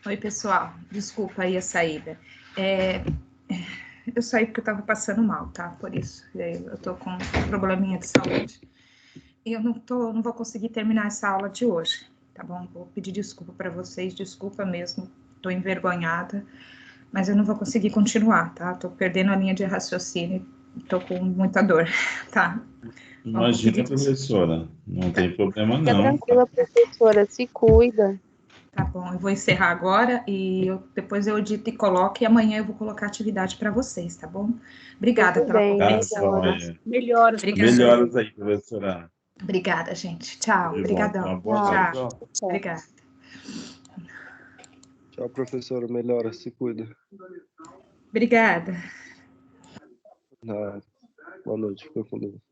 Oi, pessoal. Desculpa aí a saída. Eu saí porque eu estava passando mal, tá? Por isso. Eu tô com um probleminha de saúde. E eu não vou conseguir terminar essa aula de hoje, tá bom? Vou pedir desculpa para vocês, desculpa mesmo. Tô envergonhada, mas eu não vou conseguir continuar, tá? Tô perdendo a linha de raciocínio e tô com muita dor, tá? Imagina, professora. Não tem problema, Fica não. tranquila, professora. Se cuida. Tá bom, eu vou encerrar agora e depois eu edito e coloco, e amanhã eu vou colocar atividade para vocês, tá bom? Obrigada pela compreensão. Melhoras. Melhoras aí, professora. Obrigada, gente. Tchau. Obrigadão. Uma boa Tchau. Obrigada. Tchau, professora. Melhora, se cuida. Obrigada. Boa noite, fica com Deus.